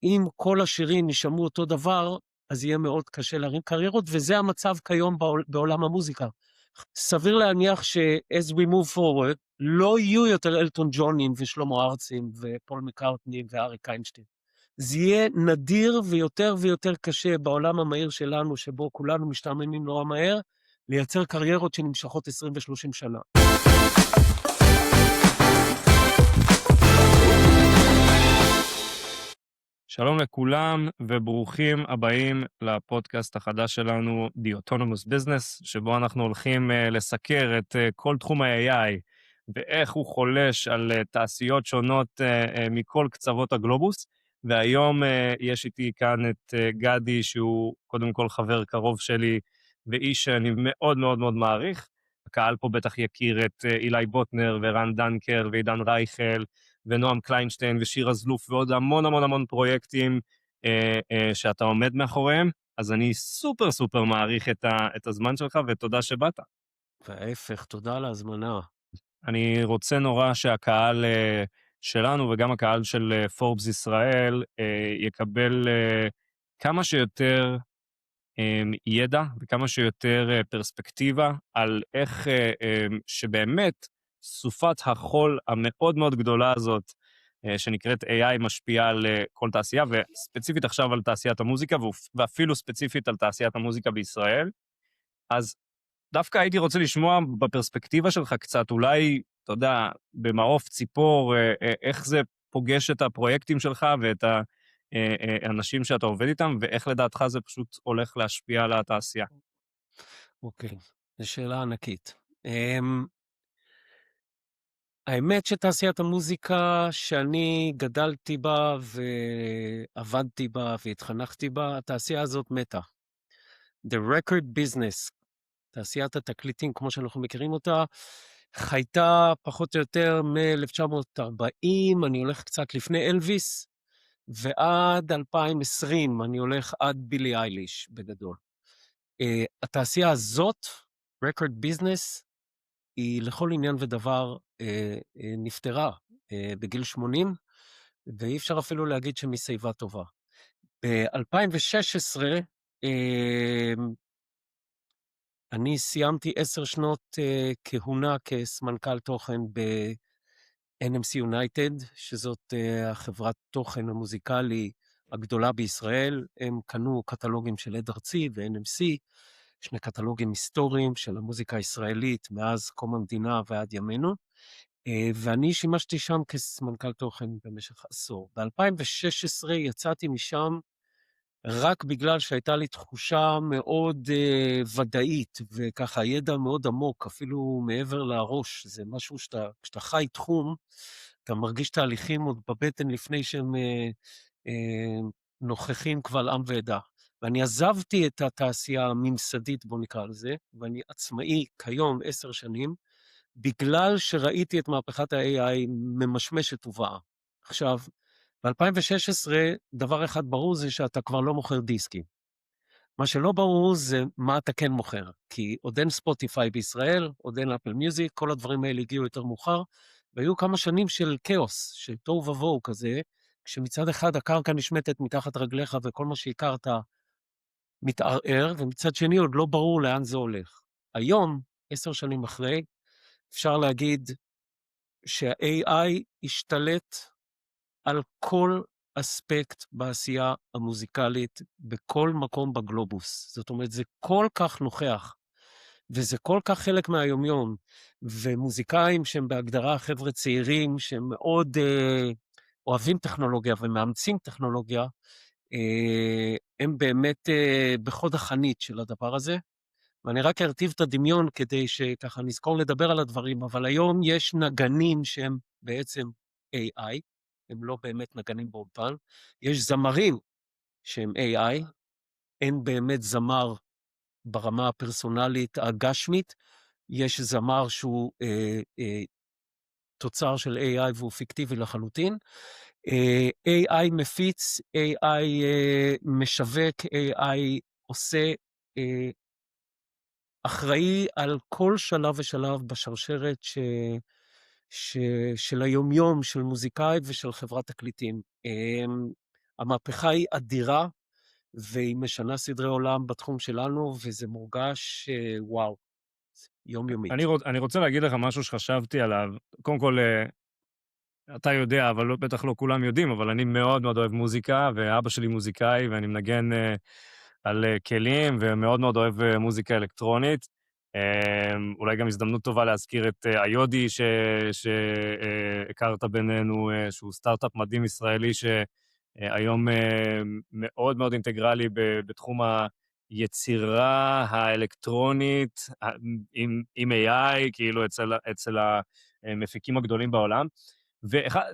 אם כל השירים יישמעו אותו דבר, אז יהיה מאוד קשה להרים קריירות, וזה המצב כיום בעולם המוזיקה. סביר להניח ש-as we move forward, לא יהיו יותר אלטון ג'ונים ושלמה ארצים ופול מקארטני ואריק איינשטיין. זה יהיה נדיר ויותר ויותר קשה בעולם המהיר שלנו, שבו כולנו משתעממים נורא מהר, לייצר קריירות שנמשכות 20 ו-30 שנה. שלום לכולם וברוכים הבאים לפודקאסט החדש שלנו, The Autonomous Business, שבו אנחנו הולכים לסקר את כל תחום ה-AI ואיך הוא חולש על תעשיות שונות מכל קצוות הגלובוס. והיום יש איתי כאן את גדי, שהוא קודם כל חבר קרוב שלי ואיש שאני מאוד מאוד מאוד מעריך. הקהל פה בטח יכיר את אילי בוטנר ורן דנקר ועידן רייכל, ונועם קליינשטיין ושיר הזלוף ועוד המון המון המון פרויקטים שאתה עומד מאחוריהם. אז אני סופר סופר מעריך את הזמן שלך, ותודה שבאת. וההפך, תודה על ההזמנה. אני רוצה נורא שהקהל שלנו וגם הקהל של פורבס ישראל יקבל כמה שיותר ידע וכמה שיותר פרספקטיבה על איך שבאמת סופת החול המאוד מאוד גדולה הזאת שנקראת AI משפיעה על כל תעשייה, וספציפית עכשיו על תעשיית המוזיקה, ואפילו ספציפית על תעשיית המוזיקה בישראל. אז דווקא הייתי רוצה לשמוע בפרספקטיבה שלך קצת, אולי, אתה יודע, במעוף ציפור, איך זה פוגש את הפרויקטים שלך ואת האנשים שאתה עובד איתם, ואיך לדעתך זה פשוט הולך להשפיע על התעשייה. אוקיי, זו שאלה ענקית. האמת שתעשיית המוזיקה שאני גדלתי בה ועבדתי בה והתחנכתי בה, התעשייה הזאת מתה. The record business, תעשיית התקליטים כמו שאנחנו מכירים אותה, חייתה פחות או יותר מ-1940, אני הולך קצת לפני אלוויס, ועד 2020 אני הולך עד בילי אייליש בגדול. התעשייה הזאת, record business, היא לכל עניין ודבר נפטרה בגיל 80, ואי אפשר אפילו להגיד שמסייבה טובה. ב-2016, אני סיימתי 10 שנות כהונה כסמנכ"ל תוכן ב-NMC United, שזאת החברת תוכן המוזיקלי הגדולה בישראל. הם קנו קטלוגים של עד ארצי ו-NMC, שני קטלוגים היסטוריים של המוזיקה הישראלית מאז קום המדינה ועד ימינו, ואני שימשתי שם כסמנכ"ל תוכן במשך עשור. ב-2016 יצאתי משם רק בגלל שהייתה לי תחושה מאוד ודאית, וככה ידע מאוד עמוק, אפילו מעבר לראש. זה משהו כשאתה חי תחום, אתה מרגיש תהליכים עוד בבטן לפני שהם נוכחים קבל עם ועדה. ואני עזבתי את התעשייה הממסדית, בוא נקרא לזה, ואני עצמאי כיום 10 שנים, בגלל שראיתי את מהפכת ה-AI ממשמשת ובאה. עכשיו, ב-2016, דבר אחד ברור זה שאתה כבר לא מוכר דיסקים. מה שלא ברור זה מה אתה כן מוכר, כי עוד אין ספוטיפיי בישראל, עוד אין אפל מיוזיק, כל הדברים האלה הגיעו יותר מאוחר, והיו כמה שנים של כאוס, של תוהו ובוהו כזה, כשמצד אחד הקרקע נשמטת מתחת רגליך וכל מה שהכרת מתערער, ומצד שני עוד לא ברור לאן זה הולך. היום, 10 שנים אחרי, אפשר להגיד שה-AI השתלט על כל אספקט בעשייה המוזיקלית בכל מקום בגלובוס. זאת אומרת, זה כל כך נוכח, וזה כל כך חלק מהיומיום, ומוזיקאים שהם בהגדרה חבר'ה צעירים, שהם מאוד אוהבים טכנולוגיה ומאמצים טכנולוגיה, הם באמת בחוד החנית של הדבר הזה, ואני רק ארטיב את הדמיון כדי שככה נזכור לדבר על הדברים, אבל היום יש נגנים שהם בעצם AI, הם לא באמת נגנים באולפן, יש זמרים שהם AI, אין באמת זמר ברמה הפרסונלית הגשמית, יש זמר שהוא תוצר של AI והוא פיקטיבי לחלוטין, AI מפיץ, AI משווק, AI עושה, אחראי על כל שלב ושלב בשרשרת של היומיום של מוזיקאי ושל חברת תקליטים. המהפכה היא אדירה, והיא משנה סדרי עולם בתחום שלנו, וזה מורגש, וואו, יומיומית. אני רוצה להגיד לך משהו שחשבתי עליו. קודם כל, אתה יודע, אבל בטח לא כולם יודעים, אבל אני מאוד מאוד אוהב מוזיקה, ואבא שלי מוזיקאי, ואני מנגן על כלים, ומאוד מאוד אוהב מוזיקה אלקטרונית. אולי גם הזדמנות טובה להזכיר את איודי שהכרת בינינו, שהוא סטארט-אפ מדהים ישראלי, שהיום מאוד מאוד אינטגרלי בתחום היצירה האלקטרונית, עם AI, כאילו אצל המפיקים הגדולים בעולם.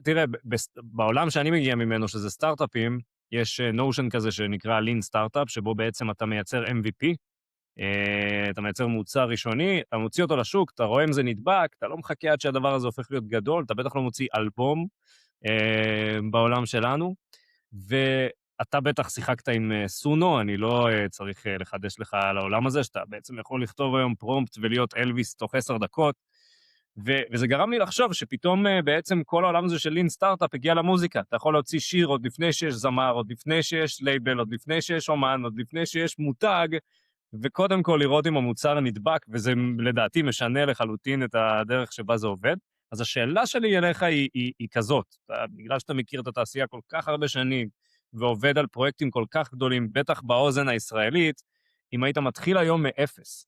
תראה, בעולם שאני מגיע ממנו, שזה סטארט-אפים, יש נושן כזה שנקרא לין סטארט-אפ, שבו בעצם אתה מייצר MVP, אתה מייצר מוצר ראשוני, אתה מוציא אותו לשוק, אתה רואה אם זה נדבק, אתה לא מחכה עד שהדבר הזה הופך להיות גדול, אתה בטח לא מוציא אלבום בעולם שלנו, ואתה בטח שיחקת עם סונו, אני לא צריך לחדש לך על העולם הזה, שאתה בעצם יכול לכתוב היום פרומפט ולהיות אלוויס תוך 10 דקות, וזה גרם לי לחשוב שפתאום בעצם כל העולם הזה של לין סטארט-אפ הגיע למוזיקה. אתה יכול להוציא שיר עוד לפני שיש זמר, עוד לפני שיש לייבל, עוד לפני שיש אומן, עוד לפני שיש מותג, וקודם כל לראות אם המוצר נדבק, וזה לדעתי משנה לחלוטין את הדרך שבה זה עובד. אז השאלה שלי אליך היא כזאת, בגלל שאתה מכיר את התעשייה כל כך הרבה שנים, ועובד על פרויקטים כל כך גדולים, בטח באוזן הישראלית, אם היית מתחיל היום מאפס,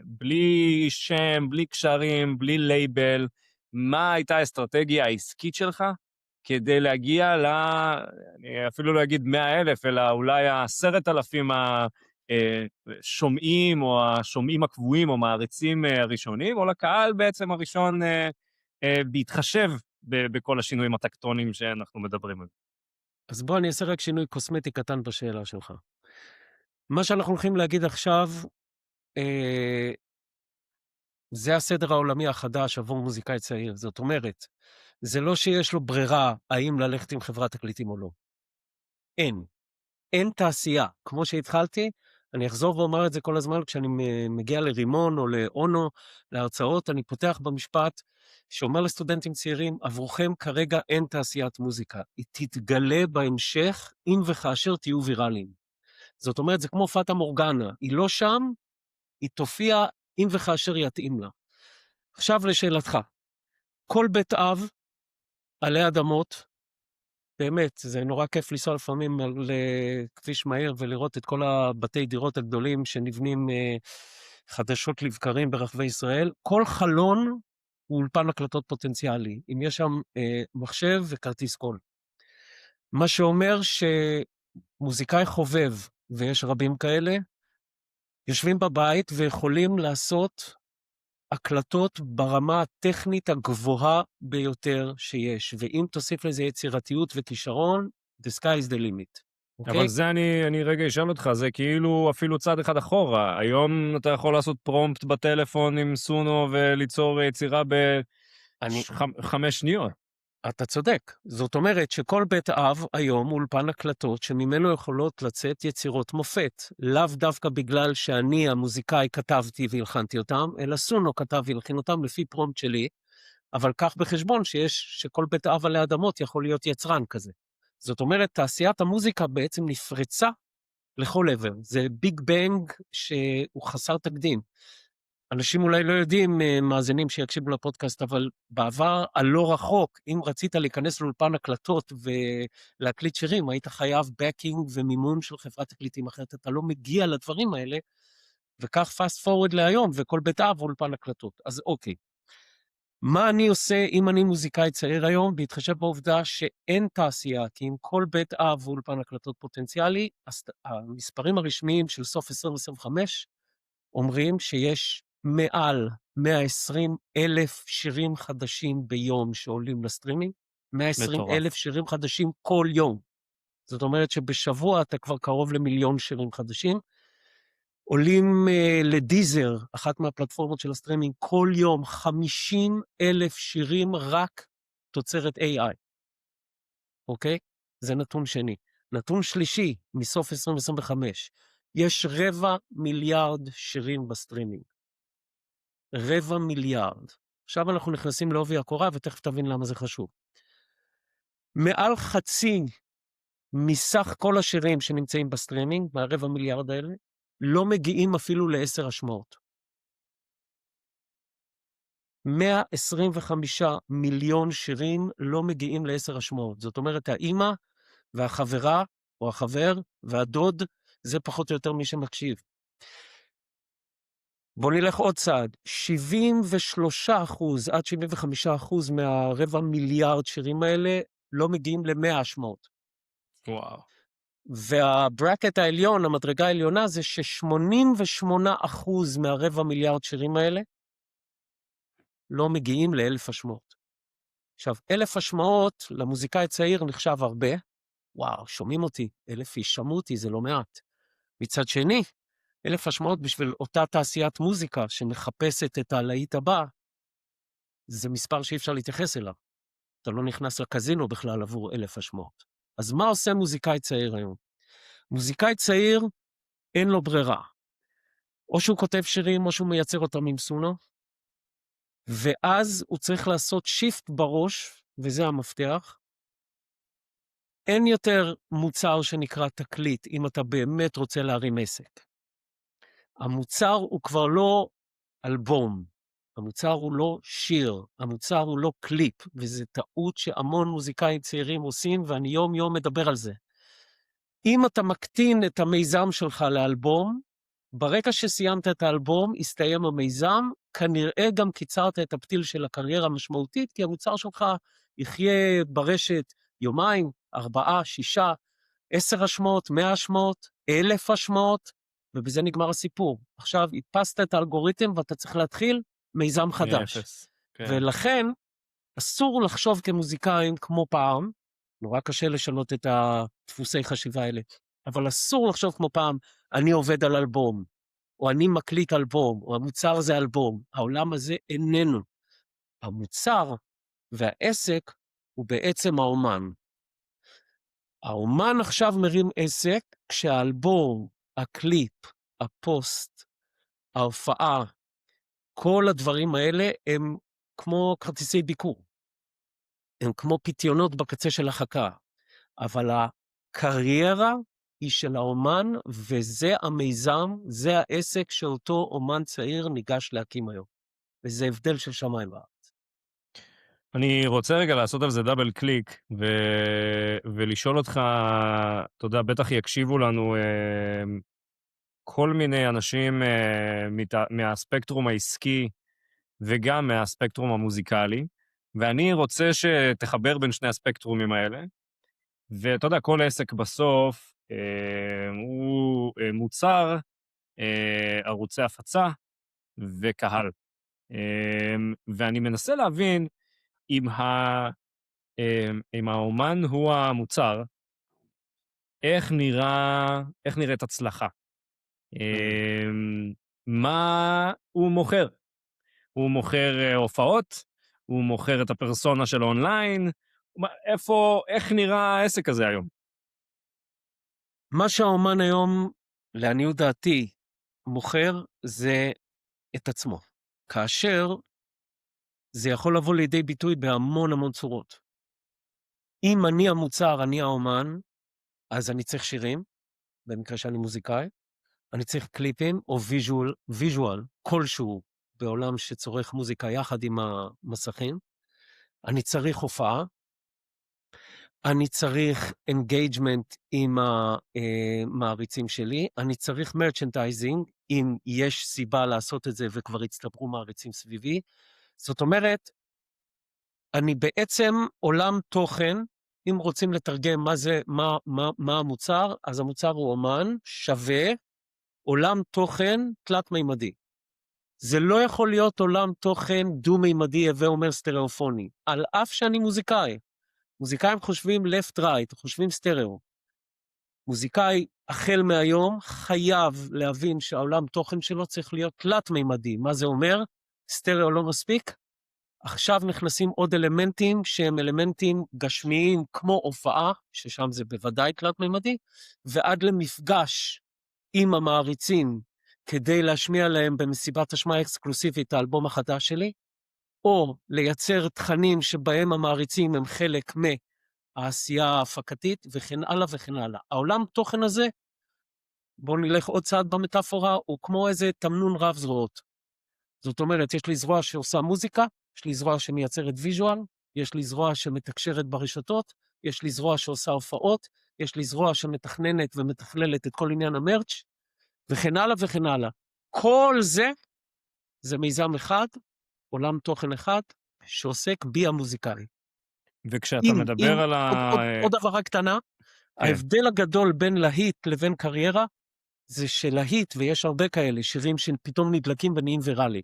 בלי שם, בלי קשרים, בלי לייבל, מה הייתה האסטרטגיה העסקית שלך כדי להגיע אני אפילו לא אגיד 100,000, אלא אולי 10,000 השומעים, או השומעים הקבועים, או מעריצים הראשונים, או לקהל בעצם הראשון, בהתחשב בכל השינויים הטקטוניים שאנחנו מדברים עליהם. אז בוא אני אעשה רק שינוי קוסמטי קטן בשאלה שלך. מה שאנחנו הולכים להגיד עכשיו, זה הסדר העולמי החדש עבור מוזיקאי צעיר. זאת אומרת, זה לא שיש לו ברירה האם ללכת עם חברת תקליטים או לא. אין תעשייה. כמו שהתחלתי, אני אחזור ואומר את זה כל הזמן, כשאני מגיע לרימון או לאונו, להרצאות, אני פותח במשפט שאומר לסטודנטים צעירים, עבורכם כרגע אין תעשיית מוזיקה. היא תתגלה בהמשך, אם וכאשר תהיו ויראליים. זאת אומרת, זה כמו פאטה מורגנה. היא לא שם, היא תופיע אם וכאשר יתאים לה. עכשיו לשאלתך. כל בית אב עלי אדמות, באמת, זה נורא כיף לנסוע לפעמים על כביש מהיר ולראות את כל הבתי דירות הגדולים שנבנים חדשות לבקרים ברחבי ישראל. כל חלון הוא אולפן הקלטות פוטנציאלי, אם יש שם מחשב וכרטיס קול. מה שאומר שמוזיקאי חובב, ויש רבים כאלה, יושבים בבית ויכולים לעשות הקלטות ברמה הטכנית הגבוהה ביותר שיש, ואם תוסיף לזה יצירתיות וכישרון, the sky is the limit. אבל זה אני רגע אשאל אותך, זה כאילו אפילו צעד אחד אחורה. היום אתה יכול לעשות פרומפט בטלפון עם סונו וליצור יצירה ב5 שניות. אתה צודק. זאת אומרת שכל בית אב היום הוא אולפן הקלטות שממנו יכולות לצאת יצירות מופת. לאו דווקא בגלל שאני המוזיקאי כתבתי והלחנתי אותם, אלא סונו כתב והלחין אותם לפי פרומפט שלי, אבל קח בחשבון שכל בית אב עלי אדמות יכול להיות יצרן כזה. זאת אומרת, תעשיית המוזיקה בעצם נפרצה לכל עבר. זה ביג בנג שהוא חסר תקדים. אנשים אולי לא יודעים, מאזינים שיקשיבו לפודקאסט, אבל בעבר הלא רחוק, אם רצית להיכנס לאולפן הקלטות ולהקליט שירים, היית חייב בקינג ומימון של חברת תקליטים אחרת, אתה לא מגיע לדברים האלה, וכך פאסט פורוורד להיום, וכל בית אב אולפן הקלטות. אז אוקיי. מה אני עושה אם אני מוזיקאי צעיר היום, בהתחשב בעובדה שאין תעשייה, כי אם כל בית אב אולפן הקלטות פוטנציאלי, המספרים הרשמיים של סוף 2025 אומרים שיש מעל 120,000 שירים חדשים ביום שעולים לסטרימינג, 120,000 שירים חדשים כל יום. זאת אומרת שבשבוע אתה כבר קרוב ל1,000,000 שירים חדשים. עולים לדיזר, אחת מהפלטפורמות של הסטרימינג, כל יום 50,000 שירים רק תוצרת AI. אוקיי? זה נתון שני. נתון שלישי, מסוף 2025, יש 250,000,000 שירים בסטרימינג. 250,000,000. עכשיו אנחנו נכנסים לעובי הקורה, ותכף תבין למה זה חשוב. מעל חצי מסך כל השירים שנמצאים בסטרימינג, מהרבע מיליארד האלה, לא מגיעים אפילו ל10 השמעות. 125 מיליון שירים לא מגיעים ל10 השמעות. זאת אומרת, האמא והחברה, או החבר, והדוד, זה פחות או יותר מי שמקשיב. בוא נלך עוד צעד, 73% עד 75% מהרבע מיליארד שירים האלה לא מגיעים ל100 השמעות. וואו. והברקט העליון, המדרגה העליונה, זה ש88% מהרבע מיליארד שירים האלה לא מגיעים ל1000 השמעות. עכשיו, 1000 השמעות למוזיקאי צעיר נחשב הרבה. וואו, שומעים אותי, 1000 איש שמעו אותי, זה לא מעט. מצד שני, 1000 השמעות בשביל אותה תעשיית מוזיקה שמחפשת את הלהיט הבא, זה מספר שאי אפשר להתייחס אליו. אתה לא נכנס לקזינו בכלל עבור 1000 השמעות. אז מה עושה מוזיקאי צעיר היום? מוזיקאי צעיר אין לו ברירה. או שהוא כותב שירים או שהוא מייצר אותם עם סונו, ואז הוא צריך לעשות שיפט בראש, וזה המפתח. אין יותר מוצר שנקרא תקליט, אם אתה באמת רוצה להרים עסק. המוצר הוא כבר לא אלבום, המוצר הוא לא שיר, המוצר הוא לא קליפ, וזה טעות שהמון מוזיקאים צעירים עושים, ואני יום יום מדבר על זה. אם אתה מקטין את המיזם שלך לאלבום, ברגע שסיימת את האלבום, הסתיים המיזם, כנראה גם קיצרת את הפתיל של הקריירה המשמעותית, כי המוצר שלך יחיה ברשת יומיים, 4, 6, 10 השמעות, 100 השמעות, 1000 השמעות, ובזה נגמר הסיפור. עכשיו, הדפסת את האלגוריתם ואתה צריך להתחיל מיזם חדש. כן. ולכן, אסור לחשוב כמוזיקאים כמו פעם, נורא קשה לשנות את הדפוסי חשיבה האלה, אבל אסור לחשוב כמו פעם, אני עובד על אלבום, או אני מקליט אלבום, או המוצר זה אלבום. העולם הזה איננו. המוצר והעסק הוא בעצם האומן. האומן עכשיו מרים עסק, כשהאלבום, הקליפ, הפוסט, ההופעה, כל הדברים האלה הם כמו כרטיסי ביקור. הם כמו פיתיונות בקצה של החכה. אבל הקריירה היא של האומן, וזה המיזם, זה העסק שאותו אומן צעיר ניגש להקים היום. וזה הבדל של שמיים וארץ. אני רוצה רגע לעשות על זה דאבל קליק, ולשאול אותך, אתה יודע, בטח יקשיבו לנו כל מיני אנשים מהספקטרום העסקי, וגם מהספקטרום המוזיקלי, ואני רוצה שתחבר בין שני הספקטרומים האלה, ואתה יודע, כל עסק בסוף הוא מוצר, ערוצי הפצה וקהל. ואני מנסה להבין אם האומן הוא המוצר, איך נראית הצלחה? מה הוא מוכר? הוא מוכר הופעות? הוא מוכר את הפרסונה של אונליין? איך נראה העסק הזה היום? מה שהאומן היום, לעניות דעתי, מוכר זה את עצמו. כאשר זה יכול לבוא לידי ביטוי בהמון המון צורות. אם אני המוצר, אני האומן, אז אני צריך שירים, במקרה שאני מוזיקאי, אני צריך קליפים או ויז'ואל כלשהו בעולם שצורך מוזיקה יחד עם המסכים, אני צריך הופעה, אני צריך engagement עם המעריצים שלי, אני צריך מרצ'נטייזינג, אם יש סיבה לעשות את זה וכבר הצטברו מעריצים סביבי. זאת אומרת, אני בעצם עולם תוכן, אם רוצים לתרגם מה המוצר, אז המוצר הוא אומן שווה עולם תוכן תלת-מימדי. זה לא יכול להיות עולם תוכן דו-מימדי, הווה אומר סטריאופוני, על אף שאני מוזיקאי. מוזיקאים חושבים left-right, חושבים סטריאו. מוזיקאי החל מהיום חייב להבין שהעולם תוכן שלו צריך להיות תלת-מימדי. מה זה אומר? סטריאו לא מספיק? עכשיו נכנסים עוד אלמנטים שהם אלמנטים גשמיים כמו הופעה, ששם זה בוודאי תלת-מימדי, ועד למפגש עם המעריצים כדי להשמיע להם במסיבת השמעה אקסקלוסיבית האלבום החדש שלי, או לייצר תכנים שבהם המעריצים הם חלק העשייה ההפקתית, וכן הלאה וכן הלאה. העולם תוכן הזה, בואו נלך עוד צעד במטאפורה, הוא כמו איזה תמנון רב זרועות. זאת אומרת, יש לי זרוע שעושה מוזיקה, יש לי זרוע שמייצרת ויז'ואל, יש לי זרוע שמתקשרת ברשתות, יש לי זרוע שעושה הופעות, יש לי זרוע שמתכננת ומתכללת את כל עניין המרץ', וכן הלאה וכן הלאה. כל זה, זה מיזם אחד, עולם תוכן אחד, שעוסק בי המוזיקלי. וכשאתה מדבר על עוד הבהרה קטנה, ההבדל הגדול בין להיט לבין קריירה, זה שלהיט, ויש הרבה כאלה, שירים שפתאום נדלקים ונהיים ויראלי.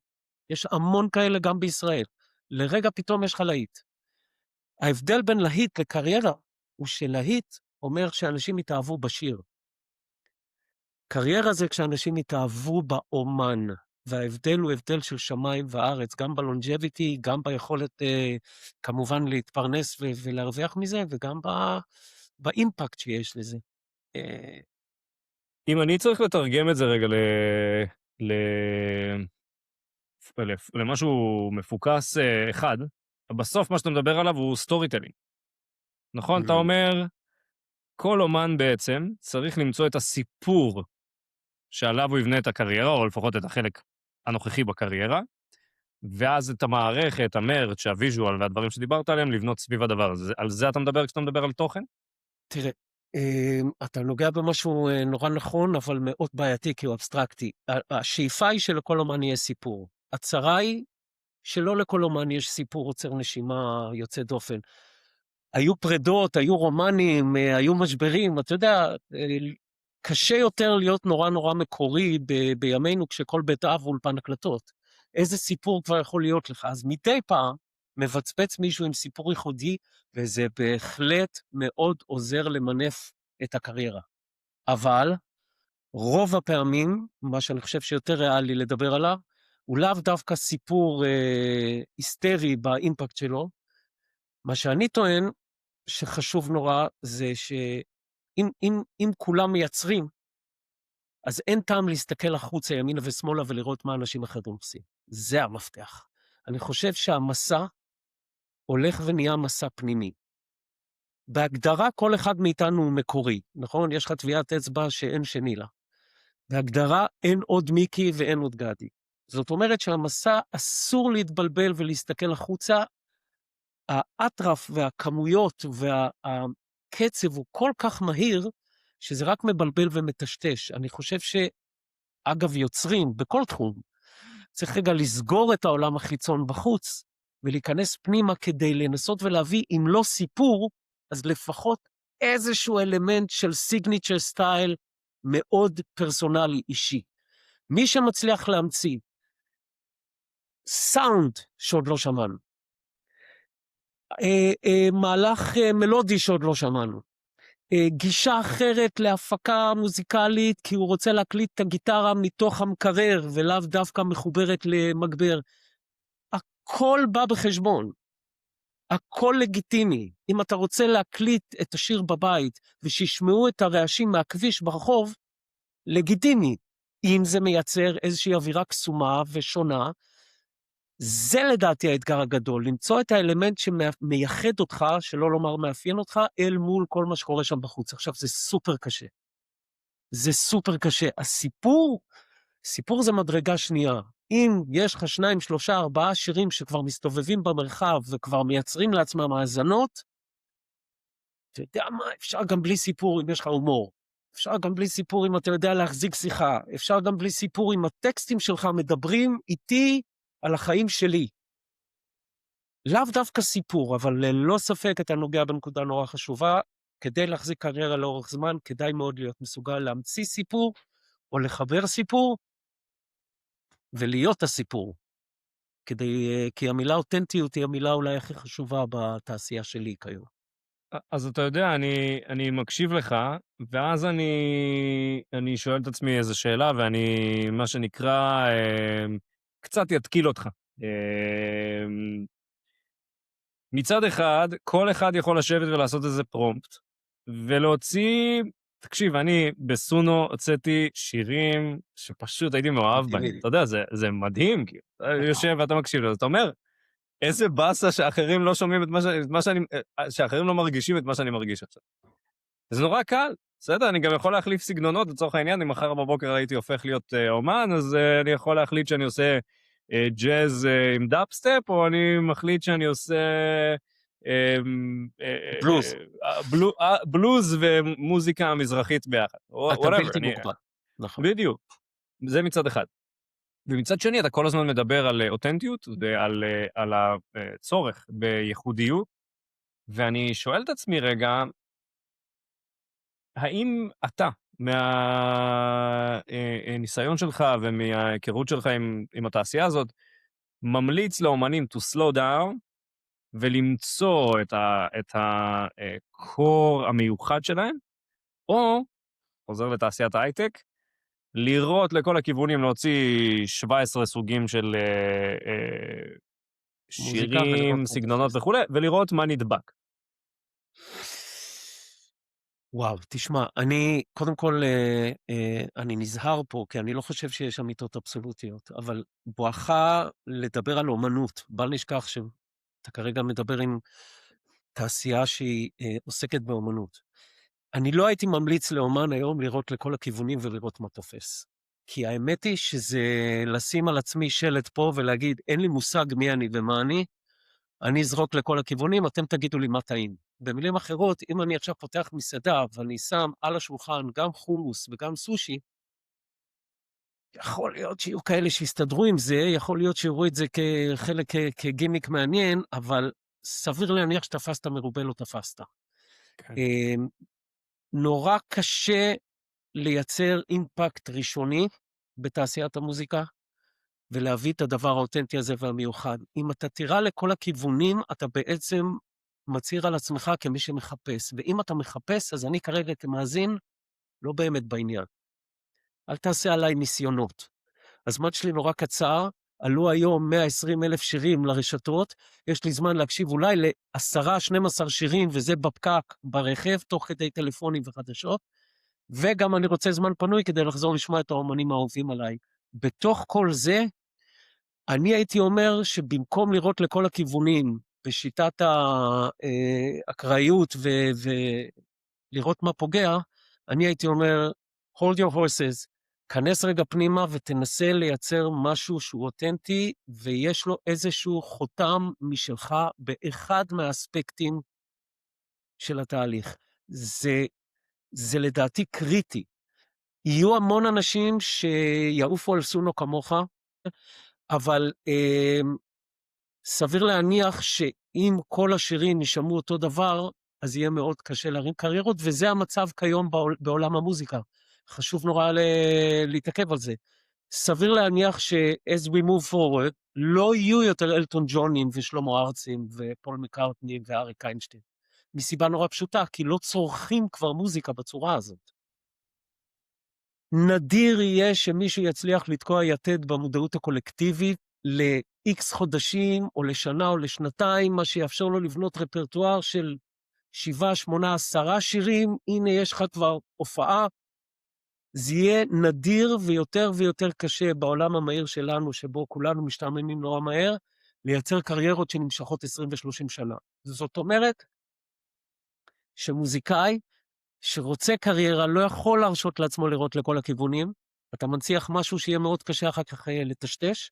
יש המון כאלה גם בישראל. לרגע פתאום יש לך להיט. ההבדל בין להיט לקריירה, הוא שלהיט אומר שאנשים יתאהבו בשיר. קריירה זה כשאנשים יתאהבו באומן, וההבדל הוא הבדל של שמיים וארץ, גם בלונג'ביטי, גם ביכולת כמובן להתפרנס ולהרוויח מזה, וגם באימפקט שיש לזה. אם אני צריך לתרגם את זה רגע למשהו מפוקס אחד, בסוף מה שאתה מדבר עליו הוא סטורי טלינג. נכון? אתה אומר, כל אומן בעצם צריך למצוא את הסיפור שעליו הוא יבנה את הקריירה, או לפחות את החלק הנוכחי בקריירה, ואז את המערכת, המרץ', הוויז'ואל והדברים שדיברת עליהם, לבנות סביב הדבר הזה. על זה אתה מדבר כשאתה מדבר על תוכן? תראה, אתה נוגע במשהו נורא נכון, אבל מאוד בעייתי, כי הוא אבסטרקטי. השאיפה היא שלכל אומן יהיה סיפור. הצרה היא שלא לכל אומן יש סיפור עוצר נשימה יוצא דופן. היו פרדות, היו רומנים, היו משברים, אתה יודע, קשה יותר להיות נורא נורא מקורי בימינו כשכל בית אב הוא אולפן הקלטות. איזה סיפור כבר יכול להיות לך? אז מדי פעם מבצבץ מישהו עם סיפור ייחודי, וזה בהחלט מאוד עוזר למנף את הקריירה. אבל רוב הפעמים, מה שאני חושב שיותר ריאלי לדבר עליו, הוא לאו דווקא סיפור היסטרי באימפקט שלו. מה שאני טוען שחשוב נורא זה שאם כולם מייצרים, אז אין טעם להסתכל החוצה ימינה ושמאלה ולראות מה אנשים אחרים עושים. זה המפתח. אני חושב שהמסע הולך ונהיה מסע פנימי. בהגדרה כל אחד מאיתנו הוא מקורי, נכון? יש לך טביעת אצבע שאין שני לה. בהגדרה אין עוד מיקי ואין עוד גדי. זאת אומרת שהמסע אסור להתבלבל ולהסתכל החוצה. האטרף והכמויות והקצב הוא כל כך מהיר, שזה רק מבלבל ומטשטש. אני חושב שאגב יוצרים בכל תחום, צריך רגע לסגור את העולם החיצון בחוץ, ולהיכנס פנימה כדי לנסות ולהביא, אם לא סיפור, אז לפחות איזשהו אלמנט של סיגניצ'ר סטייל מאוד פרסונלי אישי. מי שמצליח להמציא סאונד שעוד לא שמענו, מהלך מלודי שעוד לא שמענו, גישה אחרת להפקה מוזיקלית, כי הוא רוצה להקליט את הגיטרה מתוך המקרר, ולאו דווקא מחוברת למגבר. הכל בא בחשבון. הכל לגיטימי. אם אתה רוצה להקליט את השיר בבית, ושישמעו את הרעשים מהכביש ברחוב, לגיטימי. אם זה מייצר איזושהי אווירה קסומה ושונה, זה לדעתי האתגר הגדול, למצוא את האלמנט שמייחד אותך, שלא לומר מאפיין אותך, אל מול כל מה שקורה שם בחוץ. עכשיו, זה סופר קשה. זה סופר קשה. סיפור זה מדרגה שנייה. אם יש לך 2, 3, 4 שירים שכבר מסתובבים במרחב, וכבר מייצרים לעצמם האזנות, אתה יודע מה, אפשר גם בלי סיפור אם יש לך הומור. אפשר גם בלי סיפור אם אתה יודע להחזיק שיחה. אפשר גם בלי סיפור אם הטקסטים שלך מדברים איתי, על החיים שלי. לאו דווקא סיפור, אבל ללא ספק אתה נוגע בנקודה נורא חשובה, כדי להחזיק קריירה לאורך זמן, כדאי מאוד להיות מסוגל להמציא סיפור, או לחבר סיפור, ולהיות הסיפור. כי המילה אותנטיות היא המילה אולי הכי חשובה בתעשייה שלי כיום. אז אתה יודע, אני מקשיב לך, ואז אני שואל את עצמי איזו שאלה, ואני, מה שנקרא, קצת יתקיל אותך. מצד אחד, כל אחד יכול לשבת ולעשות איזה פרומפט, ולהוציא, תקשיב, אני בסונו הוצאתי שירים שפשוט הייתי מאוהב בהם. אתה יודע, זה מדהים, כי אתה יושב ואתה מקשיב לזה, אתה אומר, איזה באסה שאחרים לא שומעים את מה שאני, שאחרים לא מרגישים את מה שאני מרגיש עכשיו. זה נורא קל, בסדר, אני גם יכול להחליף סגנונות, לצורך העניין, אם מחר בבוקר הייתי הופך להיות אומן, אז אני יכול להחליט שאני עושה ג'אז עם דאפסטפ, או אני מחליט שאני עושה בלוז. בלוז ומוזיקה מזרחית ביחד, אתה whatever, בלתי מוגבל. נכון. בדיוק, זה מצד אחד. ומצד שני, אתה כל הזמן מדבר על אותנטיות ועל הצורך בייחודיות, ואני שואל את עצמי רגע, האם אתה, מהניסיון שלך ומההיכרות שלך עם התעשייה הזאת, ממליץ לאומנים to slow down ולמצוא את הקור המיוחד שלהם, או, חוזר לתעשיית ההייטק, לראות לכל הכיוונים, להוציא 17 סוגים של מוזיקה ולראות שירים, מה סגנונות תופס. וכו', ולראות מה נדבק. וואו, תשמע, קודם כל, אני נזהר פה, כי אני לא חושב שיש אמיתות אבסולוטיות, אבל בואכה לדבר על אומנות. בל נשכח שאתה כרגע מדבר עם תעשייה שהיא עוסקת באומנות. אני לא הייתי ממליץ לאומן היום לראות לכל הכיוונים ולראות מה תופס. כי האמת היא שזה לשים על עצמי שלט פה ולהגיד, אין לי מושג מי אני ומה אני אזרוק לכל הכיוונים, אתם תגידו לי מה טעים. במילים אחרות, אם אני עכשיו פותח מסעדה ואני שם על השולחן גם חומוס וגם סושי, יכול להיות שיהיו כאלה שיסתדרו עם זה, יכול להיות שיראו את זה כחלק, כגימיק מעניין, אבל סביר להניח שתפסת מרובה לא תפסת. כן. נורא קשה לייצר אימפקט ראשוני בתעשיית המוזיקה, ולהביא את הדבר האותנטי הזה והמיוחד. אם אתה תירה לכל הכיוונים, אתה בעצם מצהיר על עצמך כמי שמחפש. ואם אתה מחפש, אז אני כרגע כמאזין לא באמת בעניין. אל תעשה עליי ניסיונות. הזמן שלי נורא קצר, עלו היום 120,000 שירים לרשתות, יש לי זמן להקשיב אולי ל10-12 שירים, וזה בפקק ברכב, תוך כדי טלפונים וחדשות, וגם אני רוצה זמן פנוי כדי לחזור לשמוע את האומנים האהובים עליי. בתוך כל זה, אני הייתי אומר שבמקום לראות לכל הכיוונים, בשיטת האקראיות ולראות מה פוגע, אני הייתי אומר, hold your horses, כנס רגע פנימה ותנסה לייצר משהו שהוא אותנטי, ויש לו איזשהו חותם משלך באחד מהאספקטים של התהליך. זה לדעתי קריטי. יהיו המון אנשים שיעופו על סונו כמוך, אבל סביר להניח שאם כל השירים ישמעו אותו דבר, אז יהיה מאוד קשה להרים קריירות, וזה המצב כיום בעולם המוזיקה. חשוב נורא להתעכב על זה. סביר להניח ש-as we move forward, לא יהיו יותר אלטון ג'ונים ושלמה ארצים ופול מקארטני ואריק איינשטיין. מסיבה נורא פשוטה, כי לא צורכים כבר מוזיקה בצורה הזאת. נדיר יהיה שמישהו יצליח לתקוע יתד במודעות הקולקטיבית ל-X חודשים, או לשנה או לשנתיים, מה שיאפשר לו לבנות רפרטואר של 7, 8, 10 שירים, הנה יש לך כבר הופעה. זה יהיה נדיר ויותר ויותר קשה בעולם המהיר שלנו, שבו כולנו משתעממים נורא מהר, לייצר קריירות שנמשכות 20 ו-30 שנה. זאת אומרת, שמוזיקאי שרוצה קריירה לא יכול להרשות לעצמו לראות לכל הכיוונים, אתה מנציח משהו שיהיה מאוד קשה אחר כך לטשטש.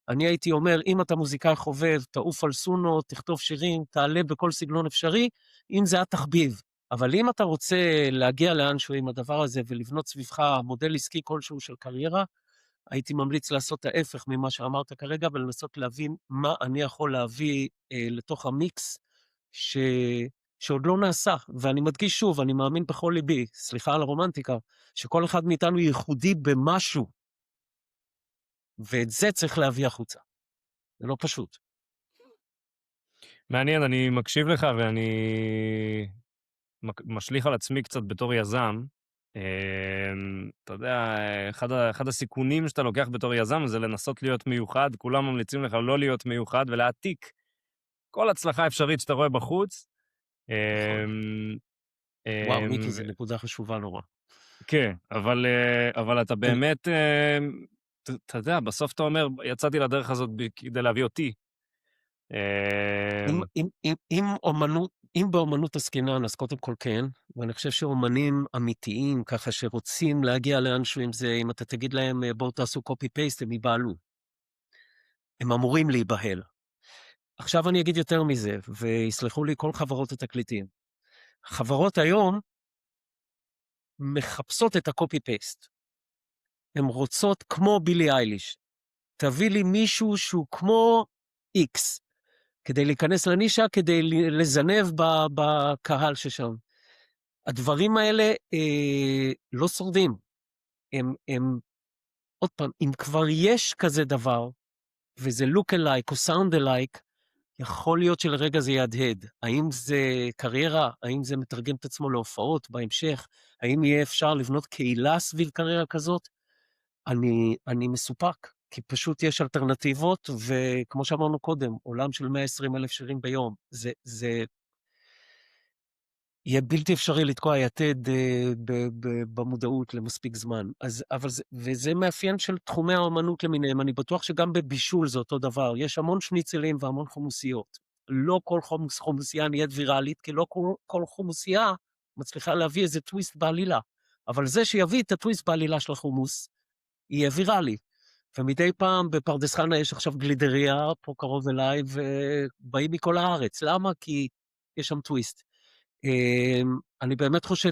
אני הייתי אומר, אם אתה מוזיקאי חובב, תעוף על סונו, תכתוב שירים, תעלה בכל סגנון אפשרי, אם זה התחביב. אבל אם אתה רוצה להגיע לאנשהו עם הדבר הזה ולבנות סביבך מודל עסקי כלשהו של קריירה, הייתי ממליץ לעשות ההפך ממה שאמרת כרגע, ולנסות להבין מה אני יכול להביא לתוך המיקס שעוד לא נעשה. ואני מדגיש שוב, אני מאמין בכל ליבי, סליחה על הרומנטיקה, שכל אחד מאיתנו ייחודי במשהו, ואת זה צריך להביא החוצה. זה לא פשוט. מעניין, אני מקשיב לך ואני משליך על עצמי קצת בתור יזם. אתה יודע, אחד הסיכונים שאתה לוקח בתור יזם זה לנסות להיות מיוחד, כולם ממליצים לך לא להיות מיוחד ולהעתיק כל הצלחה אפשרית שאתה רואה בחוץ. וואו, מיקי, זו נקודה חשובה נורא. כן, אבל אתה באמת, אתה יודע, בסוף אתה אומר, יצאתי לדרך הזאת כדי להביא אותי. אם אמ, אם אם אם אומנות אם באומנות עסקינן, אז קודם כל כן, ואני חושב שאומנים אמיתיים, ככה שרוצים להגיע לאנשהו עם זה, אם אתה תגיד להם, בואו תעשו copy paste, הם ייבהלו. הם אמורים להיבהל. עכשיו אני אגיד יותר מזה, ויסלחו לי כל חברות התקליטים. חברות היום מחפשות את ה-copy paste. הן רוצות כמו בילי אייליש. תביא לי מישהו שהוא כמו X, כדי להיכנס לנישה, כדי לזנב בקהל ששם. הדברים האלה לא שורדים. עוד פעם, אם כבר יש כזה דבר, וזה look alike או sound alike, יכול להיות שלרגע זה יהדהד. האם זה קריירה? האם זה מתרגם את עצמו להופעות בהמשך? האם יהיה אפשר לבנות קהילה סביב קריירה כזאת? אני מסופק, כי פשוט יש אלטרנטיבות, וכמו שאמרנו קודם, עולם של 120,000 שירים ביום, זה יהיה בלתי אפשרי לתקוע יתד במודעות למספיק זמן. וזה מאפיין של תחומי האמנות למיניהם. אני בטוח שגם בבישול זה אותו דבר. יש המון שניצלים והמון חומוסיות. לא כל חומוסייה נהיית ויראלית, כי לא כל חומוסייה מצליחה להביא איזה טוויסט בעלילה. אבל זה שיביא את הטוויסט בעלילה של החומוס, יהיה ויראלי. ומדי פעם בפרדס חנה יש עכשיו גלידריה, פה קרוב אליי, ובאים מכל הארץ. למה? כי יש שם טוויסט. אני באמת חושב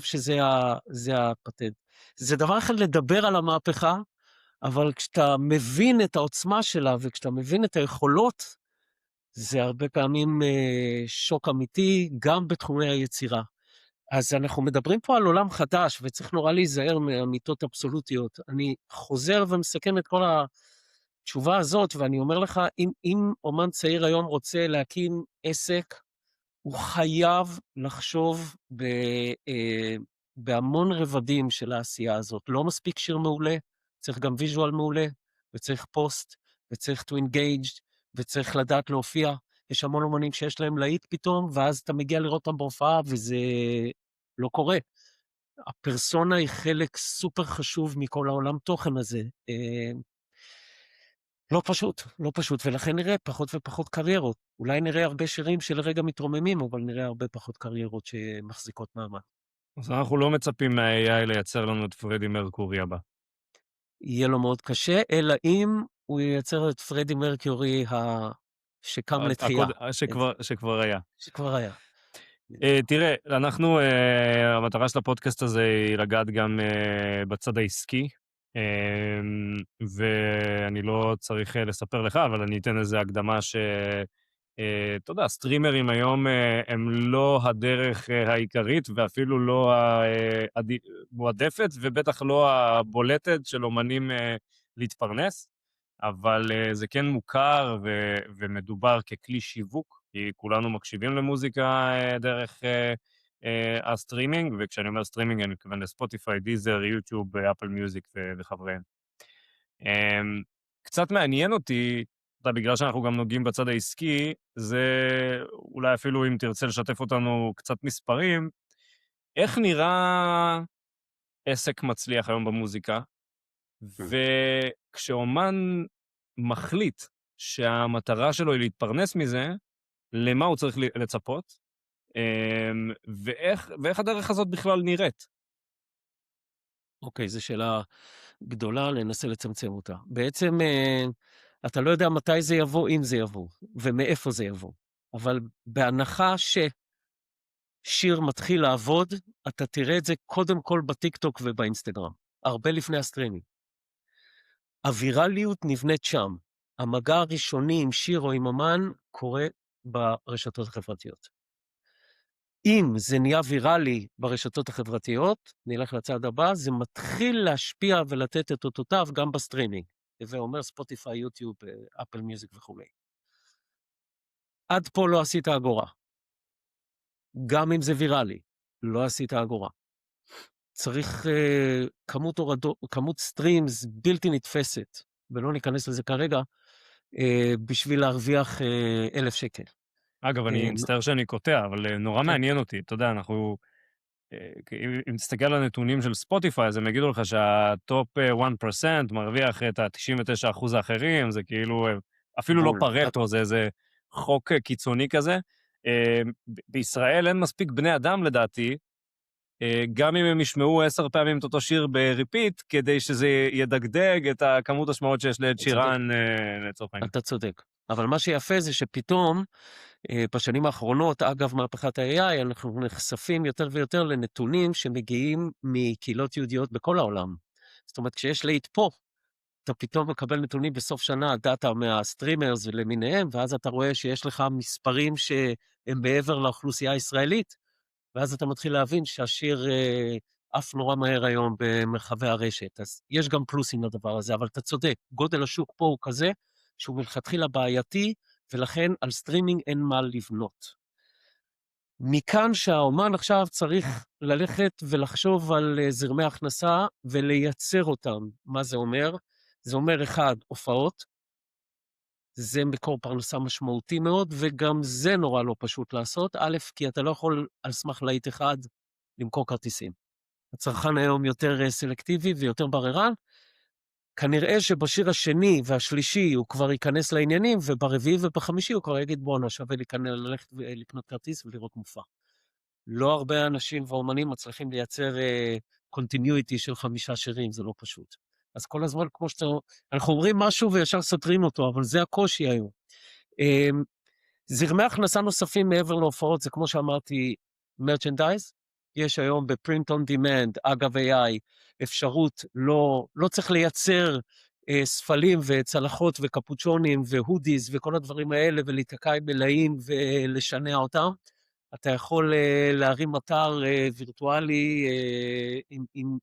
זה הפטנט. זה דבר אחד לדבר על המהפכה, אבל כשאתה מבין את העוצמה שלה, וכשאתה מבין את היכולות, זה הרבה פעמים שוק אמיתי, גם בתחומי היצירה. אז אנחנו מדברים פה על עולם חדש, וצריך נורא להיזהר מאמיתות אבסולוטיות. אני חוזר ומסכם את כל התשובה הזאת, ואני אומר לך, אם אומן צעיר היום רוצה להקים עסק, הוא חייב לחשוב בהמון רבדים של העשייה הזאת. לא מספיק שיר מעולה, צריך גם ויז'ואל מעולה, וצריך פוסט, וצריך to engage, וצריך לדעת להופיע. יש המון אומנים שיש להם להיט פתאום, ואז אתה מגיע לראות אותם בהופעה, וזה לא קורה. הפרסונה היא חלק סופר חשוב מכל העולם תוכן הזה. לא פשוט, לא פשוט, ולכן נראה פחות ופחות קריירות. אולי נראה הרבה שירים שלרגע מתרוממים, אבל נראה הרבה פחות קריירות שמחזיקות מעמד. אז אנחנו לא מצפים מה-AI לייצר לנו את פרדי מרקורי הבא. יהיה לו מאוד קשה, אלא אם הוא ייצר את פרדי מרקיורי שקם לתחייה. שכבר היה. שכבר היה. תראה, המטרה של הפודקאסט הזה היא לגעת גם בצד העסקי, ואני לא צריך לספר לך, אבל אני אתן איזו הקדמה אתה יודע, סטרימרים היום הם לא הדרך העיקרית, ואפילו לא המועדפת, ובטח לא הבולטת של אומנים להתפרנס, אבל זה כן מוכר ומדובר ככלי שיווק, כי כולנו מקשיבים למוזיקה דרך הסטרימינג, וכשאני אומר סטרימינג אני מתכוון לספוטיפיי, דיזר, יוטיוב, אפל מיוזיק וחבריהם. קצת מעניין אותי, בגלל שאנחנו גם נוגעים בצד העסקי, זה אולי אפילו אם תרצה לשתף אותנו קצת מספרים, איך נראה עסק מצליח היום במוזיקה, וכשאומן מחליט שהמטרה שלו היא להתפרנס מזה, למה הוא צריך לצפות, ואיך הדרך הזאת בכלל נראית? אוקיי, זו שאלה גדולה, ננסה לצמצם אותה. בעצם, אתה לא יודע מתי זה יבוא, אם זה יבוא, ומאיפה זה יבוא. אבל בהנחה ששיר מתחיל לעבוד, אתה תראה את זה קודם כל בטיקטוק ובאינסטגרם, הרבה לפני הסטרימינג. הווירליות נבנית שם. המגע הראשוני עם שיר או עם אמן קורה ברשתות החברתיות. אם זה נהיה ויראלי ברשתות החברתיות, נלך לצד הבא, זה מתחיל להשפיע ולתת את אותותיו גם בסטרימינג. זה אומר ספוטיפיי, יוטיוב, אפל מיוזיק וכו'. עד פה לא עשית אגורה. גם אם זה ויראלי, לא עשית אגורה. צריך כמות סטרימס בלתי נתפסת, ולא ניכנס לזה כרגע, בשביל להרוויח 1,000 שקל. אגב, אני מצטער שאני קוטע, אבל נורא מעניין אותי. אתה יודע, אם תסתכל על הנתונים של ספוטיפיי, אז הם יגידו לך שהטופ 1% מרוויח את ה-99% האחרים, זה כאילו, אפילו לא פרטו, זה איזה חוק קיצוני כזה. בישראל אין מספיק בני אדם לדעתי, גם אם הם ישמעו 10 פעמים את אותו שיר בריפיט, כדי שזה ידגדג את הכמות השמעות שיש לעת שירן לצורך העניין. אתה צודק. אבל מה שיפה זה שפתאום, בשנים האחרונות, אגב מהפכת ה-AI, אנחנו נחשפים יותר ויותר לנתונים שמגיעים מקהילות יהודיות בכל העולם. זאת אומרת, כשיש להיט פה, אתה פתאום מקבל נתונים בסוף שנה, דאטה מהסטרימרס ולמיניהם, ואז אתה רואה שיש לך מספרים שהם מעבר לאוכלוסייה הישראלית, ואז אתה מתחיל להבין שהשיר עף נורא מהר היום במרחבי הרשת. אז יש גם פלוסים לדבר הזה, אבל אתה צודק, גודל השוק פה הוא כזה, שהוא מלכתחילה בעייתי, ולכן על סטרימינג אין מה לבנות. מכאן שהאומן עכשיו צריך ללכת ולחשוב על זרמי הכנסה ולייצר אותם. מה זה אומר? זה אומר, אחד, הופעות, זה מקור פרנסה משמעותי מאוד, וגם זה נורא לא פשוט לעשות. א', כי אתה לא יכול על סמך להיט אחד למכור כרטיסים. הצרכן היום יותר סלקטיבי ויותר בררן, כנראה שבשיר השני והשלישי הוא כבר ייכנס לעניינים, וברביעי ובחמישי הוא כבר יגיד, בוא, שווה ללכת ולקנות כרטיס ולראות מופע. לא הרבה אנשים ואומנים מצליחים לייצר continuity של 5 שירים, זה לא פשוט. אז כל הזמן, כמו אנחנו אומרים משהו וישר סותרים אותו, אבל זה הקושי היום. זרמי הכנסה נוספים מעבר להופעות, זה כמו שאמרתי, מרצ'נדייז. יש היום בפרינט און דימנד, אגב AI, אפשרות, לא צריך לייצר ספלים וצלחות וקפוצ'ונים והודיז וכל הדברים האלה, ולהתקע עם מלאים ולשנע אותם. אתה יכול להרים אתר וירטואלי עם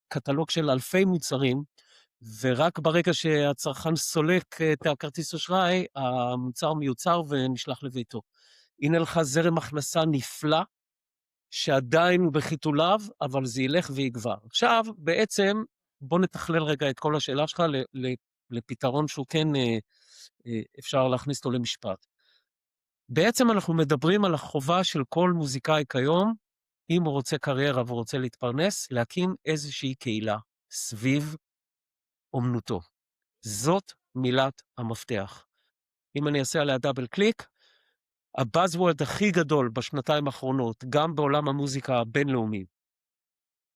קטלוג של אלפי מוצרים, ורק ברגע שהצרכן סולק את הכרטיס אשראי, המוצר מיוצר ונשלח לביתו. הנה לך זרם הכנסה נפלא, שעדיין הוא בחיתוליו, אבל זה ילך ויגבר. עכשיו, בעצם, בוא נתכלל רגע את כל השאלה שלך לפתרון שהוא כן אפשר להכניס אותו למשפט. בעצם אנחנו מדברים על החובה של כל מוזיקאי כיום, אם הוא רוצה קריירה והוא רוצה להתפרנס, להקים איזושהי קהילה סביב אומנותו. זאת מילת המפתח. אם אני אעשה עליה דאבל קליק, הבאזוורד הכי גדול בשנתיים האחרונות, גם בעולם המוזיקה הבינלאומי,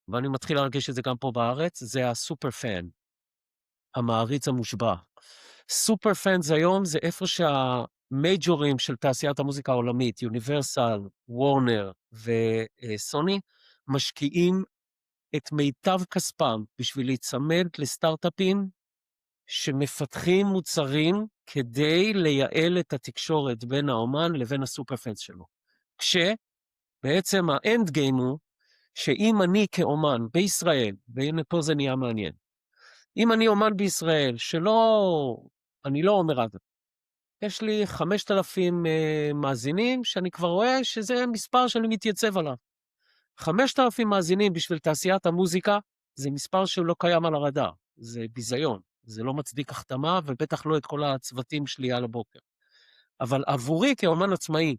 ואני מתחיל להרגיש את זה גם פה בארץ, זה הסופר פן, המעריץ המושבע. סופר פאנס היום זה איפה שהמייג'ורים של תעשיית המוזיקה העולמית, יוניברסל, וורנר וסוני, משקיעים את מיטב כספם בשביל להיצמד לסטארט-אפים שמפתחים מוצרים כדי לייעל את התקשורת בין האומן לבין הסופר פאנס שלו. כשבעצם האנד גיים הוא שאם אני כאומן בישראל, והנה פה זה נהיה מעניין, אם אני אומן בישראל אני לא אומר עד, יש לי 5,000 מאזינים שאני כבר רואה שזה מספר שאני מתייצב עליו. 5,000 מאזינים בשביל תעשיית המוזיקה זה מספר שלא קיים על הרדאר, זה ביזיון, זה לא מצדיק החתמה ובטח לא את כל הצוותים שלי על הבוקר. אבל עבורי כאומן עצמאי,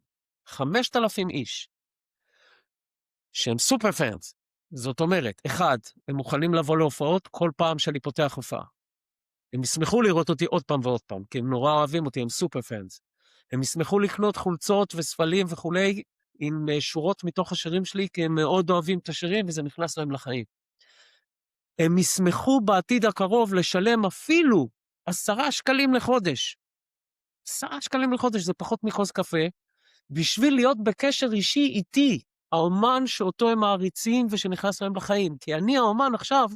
5,000 איש שהם סופר פאנס, זאת אומרת, אחד, הם מוכנים לבוא להופעות כל פעם שאני פותח הופעה. הם ישמחו לראות אותי עוד פעם ועוד פעם, כי הם נורא אוהבים אותי, הם סופר פאנס. הם ישמחו לקנות חולצות וספלים וכולי, עם שורות מתוך השירים שלי, כי הם מאוד אוהבים את השירים, וזה נכנס להם לחיים. הם ישמחו בעתיד הקרוב לשלם אפילו 10 שקלים לחודש. 10 שקלים לחודש, זה פחות מכוס קפה, בשביל להיות בקשר אישי איתי, האומן שאותו הם מעריצים ושנכנס להם לחיים. כי אני האומן עכשיו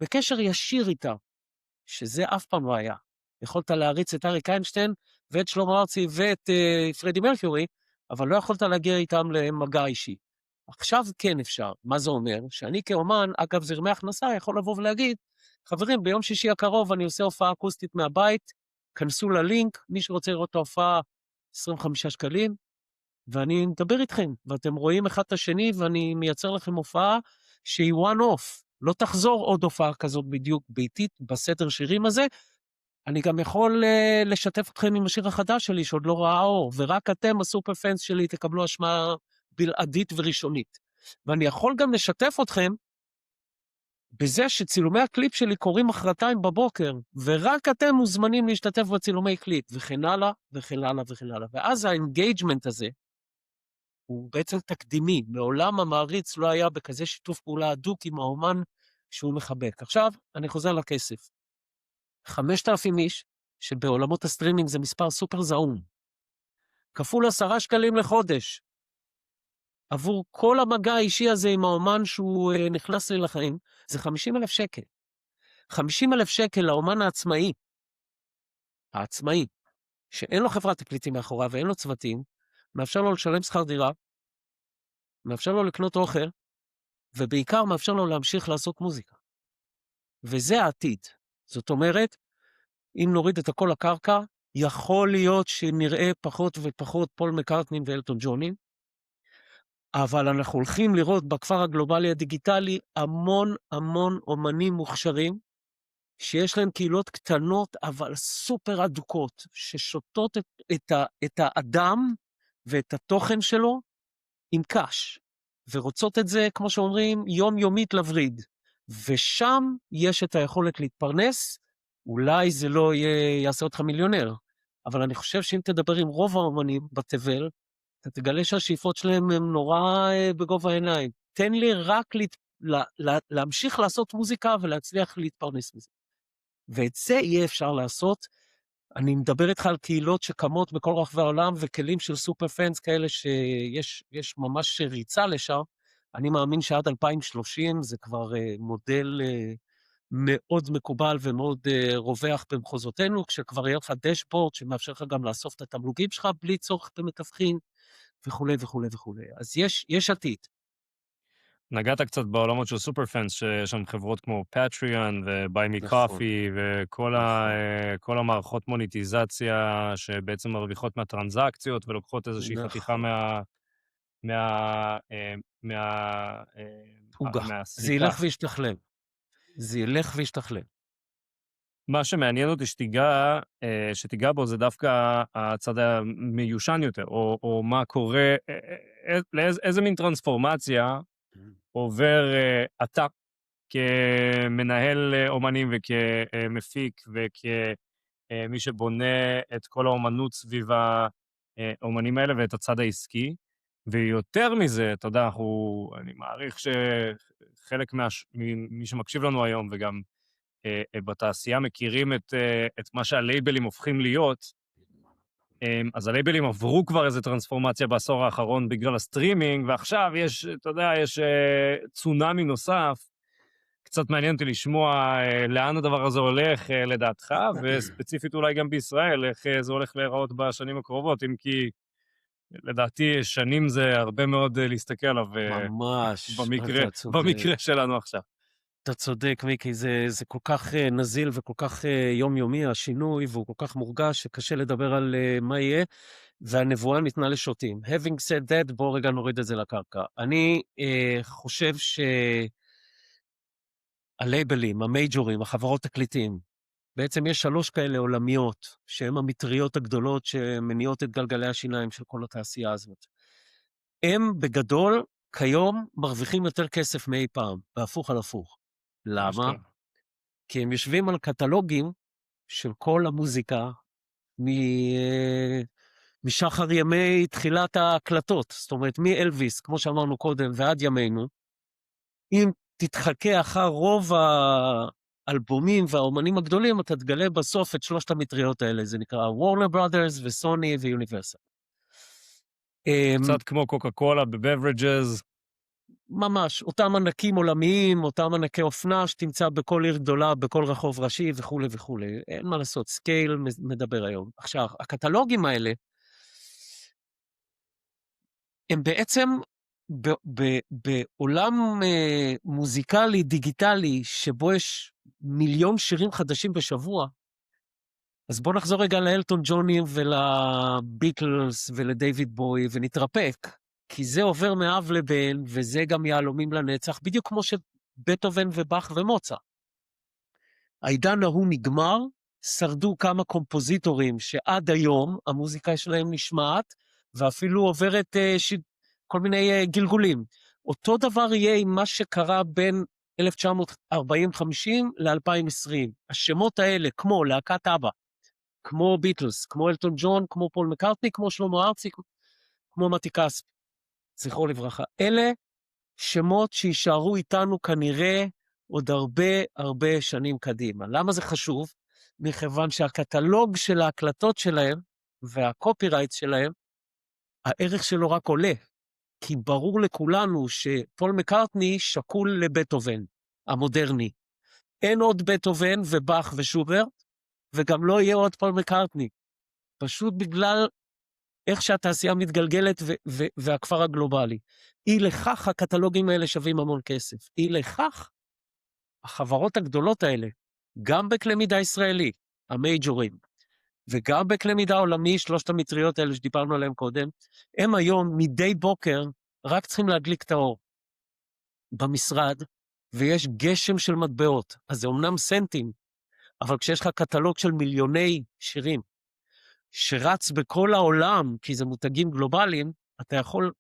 בקשר ישיר איתה, שזה אף פעם לא היה. יכולת להריץ את אריק איינשטיין ואת שלמה ארצי ואת פרדי מרקיורי, אבל לא יכולת להגיע איתם למגע אישי. עכשיו כן אפשר. מה זה אומר? שאני כאומן, אגב זרמי הכנסה, יכול לבוא ולהגיד, חברים, ביום שישי הקרוב אני עושה הופעה אקוסטית מהבית, כנסו ללינק, מי שרוצה לראות את ההופעה, 25 שקלים, ואני מדבר איתכם, ואתם רואים אחד את השני, ואני מייצר לכם הופעה שהיא one off, לא תחזור עוד הופעה כזאת בדיוק ביתית, בסדר שירים הזה, אני גם יכול לשתף אתכם עם השיר החדש שלי, שעוד לא ראה אור, ורק אתם, הסופר פאנס שלי, תקבלו אשמה בלעדית וראשונית. ואני יכול גם לשתף אתכם בזה שצילומי הקליפ שלי קורים מחרתיים בבוקר, ורק אתם מוזמנים להשתתף בצילומי קליפ, וכן הלאה, וכן הלאה, וכן הלאה. ואז האנגייג'מנט הזה, הוא בעצם תקדימי. מעולם המעריץ לא היה בכזה שיתוף פעולה הדוק עם האומן שהוא מחבק. עכשיו, אני חוזר לכסף. 5,000 איש, שבעולמות הסטרימינג זה מספר סופר זעום, כפול 10 שקלים לחודש, עבור כל המגע האישי הזה עם האומן שהוא נכנס לי לחיים, זה 50,000 שקל. 50,000 שקל לאומן העצמאי, שאין לו חברת תקליטים מאחוריו ואין לו צוותים, מאפשר לו לשלם שכר דירה, מאפשר לו לקנות אוכל, ובעיקר מאפשר לו להמשיך לעשות מוזיקה. וזה העתיד. זאת אומרת, אם נוריד את הכל לקרקע, יכול להיות שנראה פחות ופחות פול מקרטני ואלטון ג'ונים, אבל אנחנו הולכים לראות בכפר הגלובלי הדיגיטלי המון המון אומנים מוכשרים, שיש להם קהילות קטנות אבל סופר אדוקות, ששותות את האדם ואת התוכן שלו עם קש, ורוצות את זה, כמו שאומרים, יומיומית לבריד. ושם יש את היכולת להתפרנס, אולי זה לא יעשה אותך מיליונר, אבל אני חושב שאם תדבר עם רוב האומנים בתבל, אתה תגלה שהשאיפות שלהם הם נורא בגובה העיניים. תן לי רק להמשיך לעשות מוזיקה ולהצליח להתפרנס מזה. ואת זה יהיה אפשר לעשות. אני מדבר איתך על קהילות שקמות בכל רחבי העולם, וכלים של סופר פאנס כאלה שיש ממש ריצה לשם. אני מאמין שעד 2030 זה כבר מודל מאוד מקובל ומאוד רווח במחוזותינו, כשכבר יהיה לך דשבורד שמאפשר לך גם לאסוף את התמלוגים שלך בלי צורך במתווכים, וכו' וכו' וכו'. אז יש עתיד. נגעת קצת בעולמות של סופר פאנס, שיש שם חברות כמו פטריון וביי מי קופי, וכל המערכות מוניטיזציה שבעצם מרוויחות מהטרנזקציות, ולוקחות איזושהי חתיכה מהסריקה. זה ילך וישתכלל. זה ילך וישתכלל. מה שמעניין אותי שתיגע בו זה דווקא הצד המיושן יותר, או מה קורה, איזה מין טרנספורמציה עובר אתה כמנהל אומנים וכמפיק וכמי שבונה את כל האומנות סביב האומנים האלה ואת הצד העסקי. ויותר מזה, אתה יודע, אני מעריך שחלק ממי שמקשיב לנו היום וגם בתעשייה מכירים את מה שהלייבלים הופכים להיות, אז הלייבלים עברו כבר איזו טרנספורמציה בעשור האחרון בגלל הסטרימינג, ועכשיו יש, אתה יודע, יש צונאמי נוסף. קצת מעניין אותי לשמוע לאן הדבר הזה הולך לדעתך, וספציפית אולי גם בישראל, איך זה הולך להיראות בשנים הקרובות, אם כי לדעתי שנים זה הרבה מאוד להסתכל עליו. ממש. במקרה שלנו עכשיו. אתה צודק, מיקי, זה כל כך נזיל וכל כך יומיומי, השינוי, והוא כל כך מורגש שקשה לדבר על מה יהיה, והנבואה ניתנה לשוטים. Having said that, בואו רגע נוריד את זה לקרקע. אני חושב שהלייבלים, המייג'ורים, החברות תקליטים, בעצם יש 3 כאלה עולמיות, שהן המטריות הגדולות שמניעות את גלגלי השיניים של כל התעשייה הזאת. הם בגדול, כיום, מרוויחים יותר כסף מאי פעם, בהפוך על הפוך. למה? כי הם יושבים על קטלוגים של כל המוזיקה משחר ימי תחילת ההקלטות. זאת אומרת, מאלוויס, כמו שאמרנו קודם, ועד ימינו, אם תתחכה אחר רוב האלבומים והאומנים הגדולים, אתה תגלה בסוף את 3 המטריות האלה. זה נקרא וורנר ברודרס וסוני ויוניברסל. קצת כמו קוקה קולה בבברג'ז. ממש, אותם ענקים עולמיים, אותם ענקי אופנה שתמצא בכל עיר גדולה, בכל רחוב ראשי וכו' וכו'. אין מה לעשות, סקייל מדבר היום. עכשיו, הקטלוגים האלה, הם בעצם בעולם מוזיקלי, דיגיטלי, שבו יש 1,000,000 שירים חדשים בשבוע, אז בואו נחזור רגע לאלטון ג'ונים ולביטלס ולדייוויד בוי ונתרפק. כי זה עובר מאב לבן, וזה גם יהלומים לנצח, בדיוק כמו שבטהובן ובאך ומוצרט. העידן ההוא נגמר, שרדו כמה קומפוזיטורים שעד היום המוזיקה שלהם נשמעת, ואפילו עוברת כל מיני גלגולים. אותו דבר יהיה עם מה שקרה בין 1940-50 ל-2020. השמות האלה, כמו להקת אבא, כמו ביטלס, כמו אלטון ג'ון, כמו פול מקארטני, כמו שלמה ארצי, כמו מתי כספי, זכרו לברכה. אלה שמות שישארו איתנו כנראה עוד הרבה שנים קדימה. למה זה חשוב? מכיוון שהקטלוג של ההקלטות שלהם והקופירייט שלהם, הערך שלו רק עולה. כי ברור לכולנו שפול מקארטני שקול לבטהובן, המודרני. אין עוד בטהובן ובאך ושוברט, וגם לא יהיה עוד פול מקארטני. פשוט בגלל איך שהתעשייה מתגלגלת והכפר הגלובלי. אי לכך הקטלוגים האלה שווים המון כסף. אי לכך החברות הגדולות האלה, גם בכלי מידה ישראלי, המייג'ורים, וגם בכלי מידה עולמי, שלושת המטריות האלה שדיברנו עליהם קודם, הם היום מדי בוקר רק צריכים להדליק את האור במשרד, ויש גשם של מטבעות. אז זה אומנם סנטים, אבל כשיש לך קטלוג של מיליוני שירים, שרץ בכל העולם, כי זה מותגים גלובליים, אתה יכול,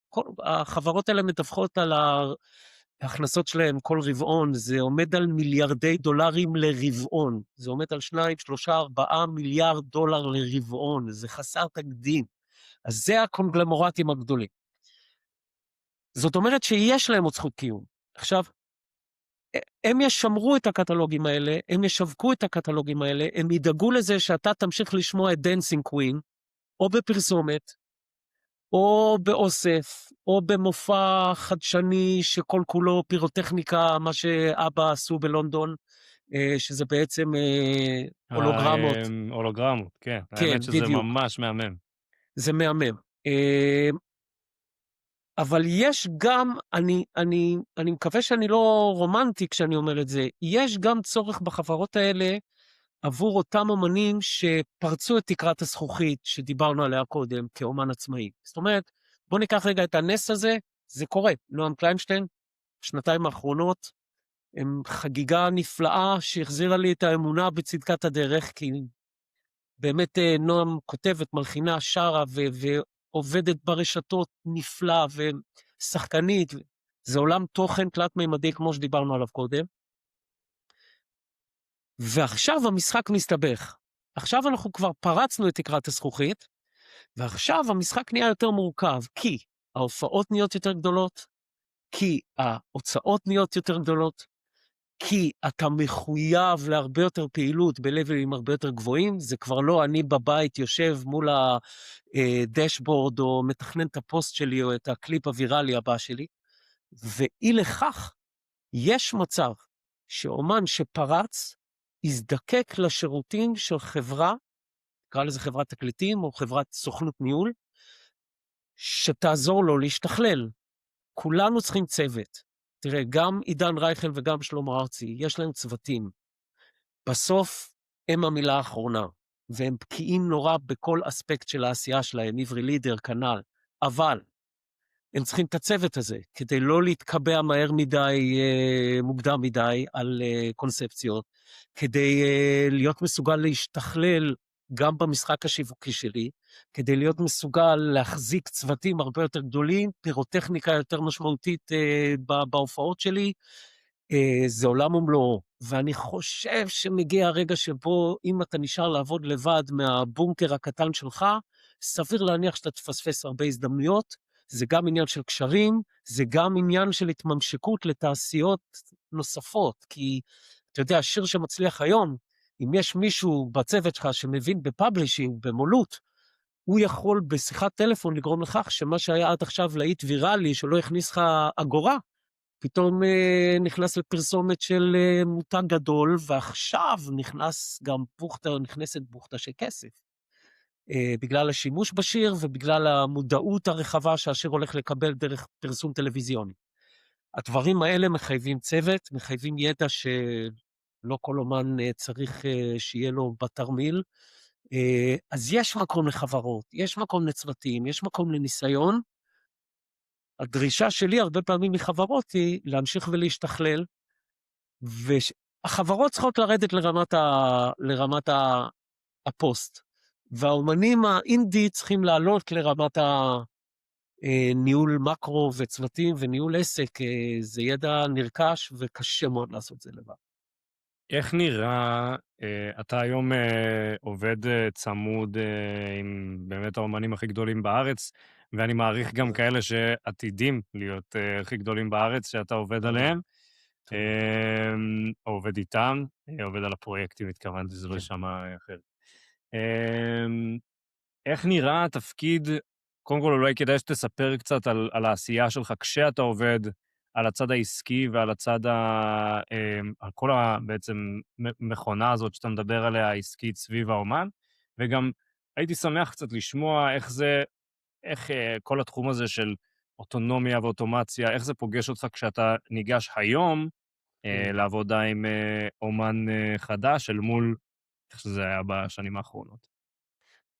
החברות האלה מדווחות על ההכנסות שלהם כל רבעון, זה עומד על מיליארדי דולרים לרבעון, זה עומד על 2, 3, 4 מיליארד דולר לרבעון, זה חסר תקדים. אז זה הקונגלמורטים הגדולים. זאת אומרת שיש להם עוד זכות קיום. עכשיו, הם ישמרו את הקטלוגים האלה, הם ישווקו את הקטלוגים האלה, הם ידאגו לזה שאתה תמשיך לשמוע את דנסינג קווין, או בפרסומת, או באוסף, או במופע חדשני שכל כולו פירוטכניקה, מה שאבא עשו בלונדון, שזה בעצם הולוגרמות. הולוגרמות, כן. כן, האמת שזה בדיוק. ממש מהמם. זה מהמם. אבל יש גם, אני מקווה שאני לא רומנטי כשאני אומר את זה, יש גם צורך בחברות האלה עבור אותם אומנים שפרצו את תקרת הזכוכית שדיברנו עליה קודם כאומן עצמאי. זאת אומרת, בוא ניקח רגע את הנס הזה, זה קורה. נועם קליינשטיין, שנתיים האחרונות, הם חגיגה נפלאה שהחזירה לי את האמונה בצדקת הדרך, כי באמת נועם כותבת, מלחינה, שרה עובדת ברשתות נפלא ושחקנית, זה עולם תוכן תלת מימדי כמו שדיברנו עליו קודם. ועכשיו המשחק מסתבך. עכשיו אנחנו כבר פרצנו את תקרת הזכוכית, ועכשיו המשחק נהיה יותר מורכב, כי ההופעות נהיות יותר גדולות, כי ההוצאות נהיות יותר גדולות, כי אתה מחויב להרבה יותר פעילות בלבלים הרבה יותר גבוהים, זה כבר לא אני בבית יושב מול הדשבורד או מתכנן את הפוסט שלי או את הקליפ הוויראלי הבא שלי, ואי לכך יש מצב שאומן שפרץ יזדקק לשירותים של חברה, נקרא לזה חברת תקליטים או חברת סוכנות ניהול, שתעזור לו להשתכלל. כולנו צריכים צוות. תראה, גם עידן רייכל וגם שלמה ארצי, יש להם צוותים. בסוף הם המילה האחרונה, והם בקיאים נורא בכל אספקט של העשייה שלהם, עברי לידר, כנ"ל. אבל הם צריכים את הצוות הזה, כדי לא להתקבע מהר מדי, מוקדם מדי על קונספציות, כדי להיות מסוגל להשתכלל גם במשחק השיווקי שלי, כדי להיות מסוגל להחזיק צוותים הרבה יותר גדולים, פירוטכניקה יותר משמעותית בהופעות שלי, זה עולם ומלואו. ואני חושב שמגיע הרגע שבו אם אתה נשאר לעבוד לבד מהבונקר הקטן שלך, סביר להניח שאתה תפספס הרבה הזדמנויות, זה גם עניין של קשרים, זה גם עניין של התממשקות לתעשיות נוספות, כי אתה יודע, שיר שמצליח היום, אם יש מישהו בצוות שלך שמבין בפאבלישינג, במולות, הוא יכול בשיחת טלפון לגרום לכך שמה שהיה עד עכשיו להיט ויראלי, שלא הכניס לך אגורה, פתאום נכנס לפרסומת של מותג גדול, ועכשיו נכנסת בוכתה של כסף. בגלל השימוש בשיר ובגלל המודעות הרחבה שהשיר הולך לקבל דרך פרסום טלוויזיוני. הדברים האלה מחייבים צוות, מחייבים ידע שלא כל אומן צריך שיהיה לו בתרמיל, אז יש מקום לחברות, יש מקום לצוותים, יש מקום לניסיון. הדרישה שלי הרבה פעמים מחברות היא להמשיך ולהשתכלל, והחברות צריכות לרדת לרמת הפוסט. והאומנים האינדי צריכים לעלות לרמת ניהול מקרו וצוותים וניהול עסק, זה ידע נרכש וקשה מאוד לעשות זה לבד. איך נראה, אתה היום עובד צמוד עם באמת האומנים הכי גדולים בארץ, ואני מעריך גם כאלה שעתידים להיות הכי גדולים בארץ, שאתה עובד תודה, עליהם, תודה. או עובד איתם, עובד על הפרויקטים, התכוונתי, זה לא כן. יישמע אחרת. אמ, איך נראה התפקיד, קודם כל אולי כדאי שתספר קצת על העשייה שלך כשאתה עובד, על הצד העסקי ועל הצד על כל בעצם מכונה הזאת שאתה מדבר עליה, העסקית סביב האומן, וגם הייתי שמח קצת לשמוע איך כל התחום הזה של אוטונומיה ואוטומציה, איך זה פוגש אותך כשאתה ניגש היום Mm. לעבודה עם אומן חדש אל מול איך שזה היה בשנים האחרונות.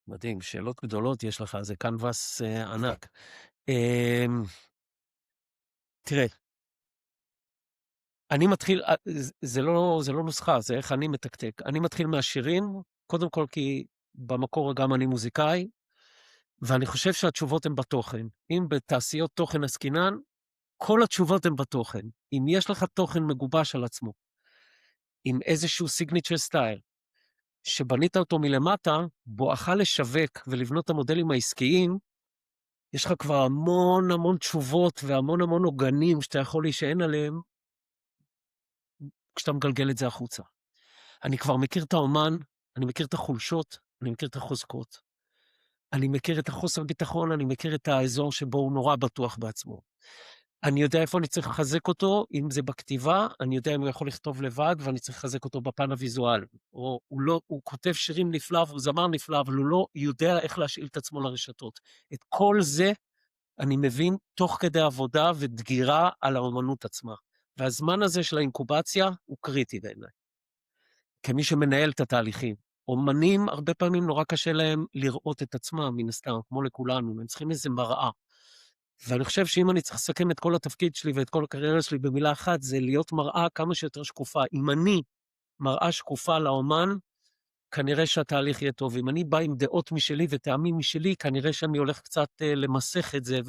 מדהים, שאלות גדולות יש לך, זה קנבס ענק. אמ, תראה, אני מתחיל, זה לא נוסחה, זה איך אני מתקתק. אני מתחיל מהשירים, קודם כל כי במקור גם אני מוזיקאי, ואני חושב שהתשובות הן בתוכן. אם בתעשיות תוכן עסקינן, כל התשובות הן בתוכן. אם יש לך תוכן מגובש על עצמו, עם איזשהו סיגניצ'ר סטייל, שבנית אותו מלמטה, בואך לשווק ולבנות את המודלים העסקיים, יש לך כבר המון המון תשובות והמון המון עוגנים שאתה יכול להישען עליהם, כשאתה מגלגל את זה החוצה. אני כבר מכיר את האומן, אני מכיר את החולשות, אני מכיר את החוזקות. אני מכיר את החוסר ביטחון, אני מכיר את האזור שבו הוא נורא בטוח בעצמו. אני יודע איפה אני צריך לחזק אותו, אם זה בכתיבה, אני יודע אם הוא יכול לכתוב לבד, ואני צריך לחזק אותו בפן הוויזואל. או הוא כותב שירים נפלא, והוא זמר נפלא, אבל הוא לא יודע איך להשאיל את עצמו לרשתות. את כל זה אני מבין תוך כדי עבודה ודגירה על האומנות עצמה. והזמן הזה של האינקובציה הוא קריטי בעיניי. כמי שמנהל את התהליכים. אומנים, הרבה פעמים נורא קשה להם לראות את עצמם, מן הסתם, כמו לכולנו, הם צריכים איזה מראה. ואני חושב שאם אני צריך לסכם את כל התפקיד שלי ואת כל הקריירה שלי במילה אחת, זה להיות מראה כמה שיותר שקופה. אם אני מראה שקופה לאומן, כנראה שהתהליך יהיה טוב. אם אני בא עם דעות משלי וטעמים משלי, כנראה שאני הולך קצת למסך את זה,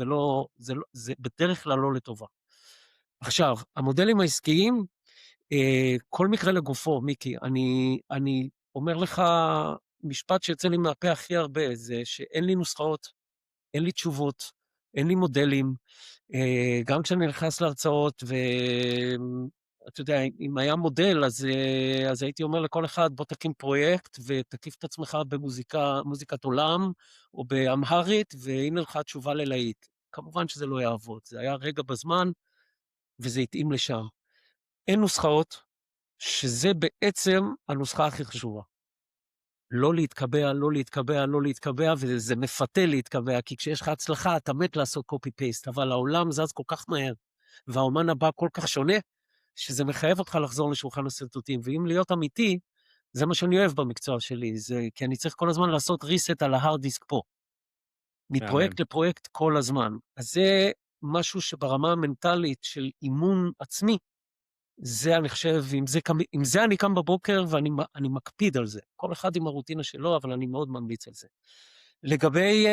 זה בדרך כלל לא לטובה. עכשיו, המודלים העסקיים, כל מקרה לגופו, מיקי, אני אומר לך משפט שיוצא לי מהפה הכי הרבה, זה שאין לי נוסחאות, אין לי תשובות, אין לי מודלים, גם כשאני נכנס להרצאות, ואתה יודע, אם היה מודל, אז הייתי אומר לכל אחד, בוא תקים פרויקט, ותקיף את עצמך במוזיקת עולם, או באמהרית, והנה לך תשובה ללהיט. כמובן שזה לא יעבוד, זה היה רגע בזמן, וזה התאים לשם. אין נוסחאות, שזה בעצם הנוסחה הכי חשובה. לא להתקבע, לא להתקבע, לא להתקבע, וזה מפתה להתקבע, כי כשיש לך הצלחה, אתה מת לעשות קופי-פייסט, אבל העולם זז כל כך מהר, והאומן הבא כל כך שונה, שזה מחייב אותך לחזור לשולחן הסרטוטים, ואם להיות אמיתי, זה מה שאני אוהב במקצוע שלי, כי אני צריך כל הזמן לעשות ריסט על ההארד דיסק פה, מהמם. מפרויקט לפרויקט כל הזמן. אז זה משהו שברמה המנטלית של אימון עצמי, זה אני חושב, עם זה אני קם בבוקר ואני מקפיד על זה. כל אחד עם הרוטינה שלו, אבל אני מאוד ממליץ על זה. לגבי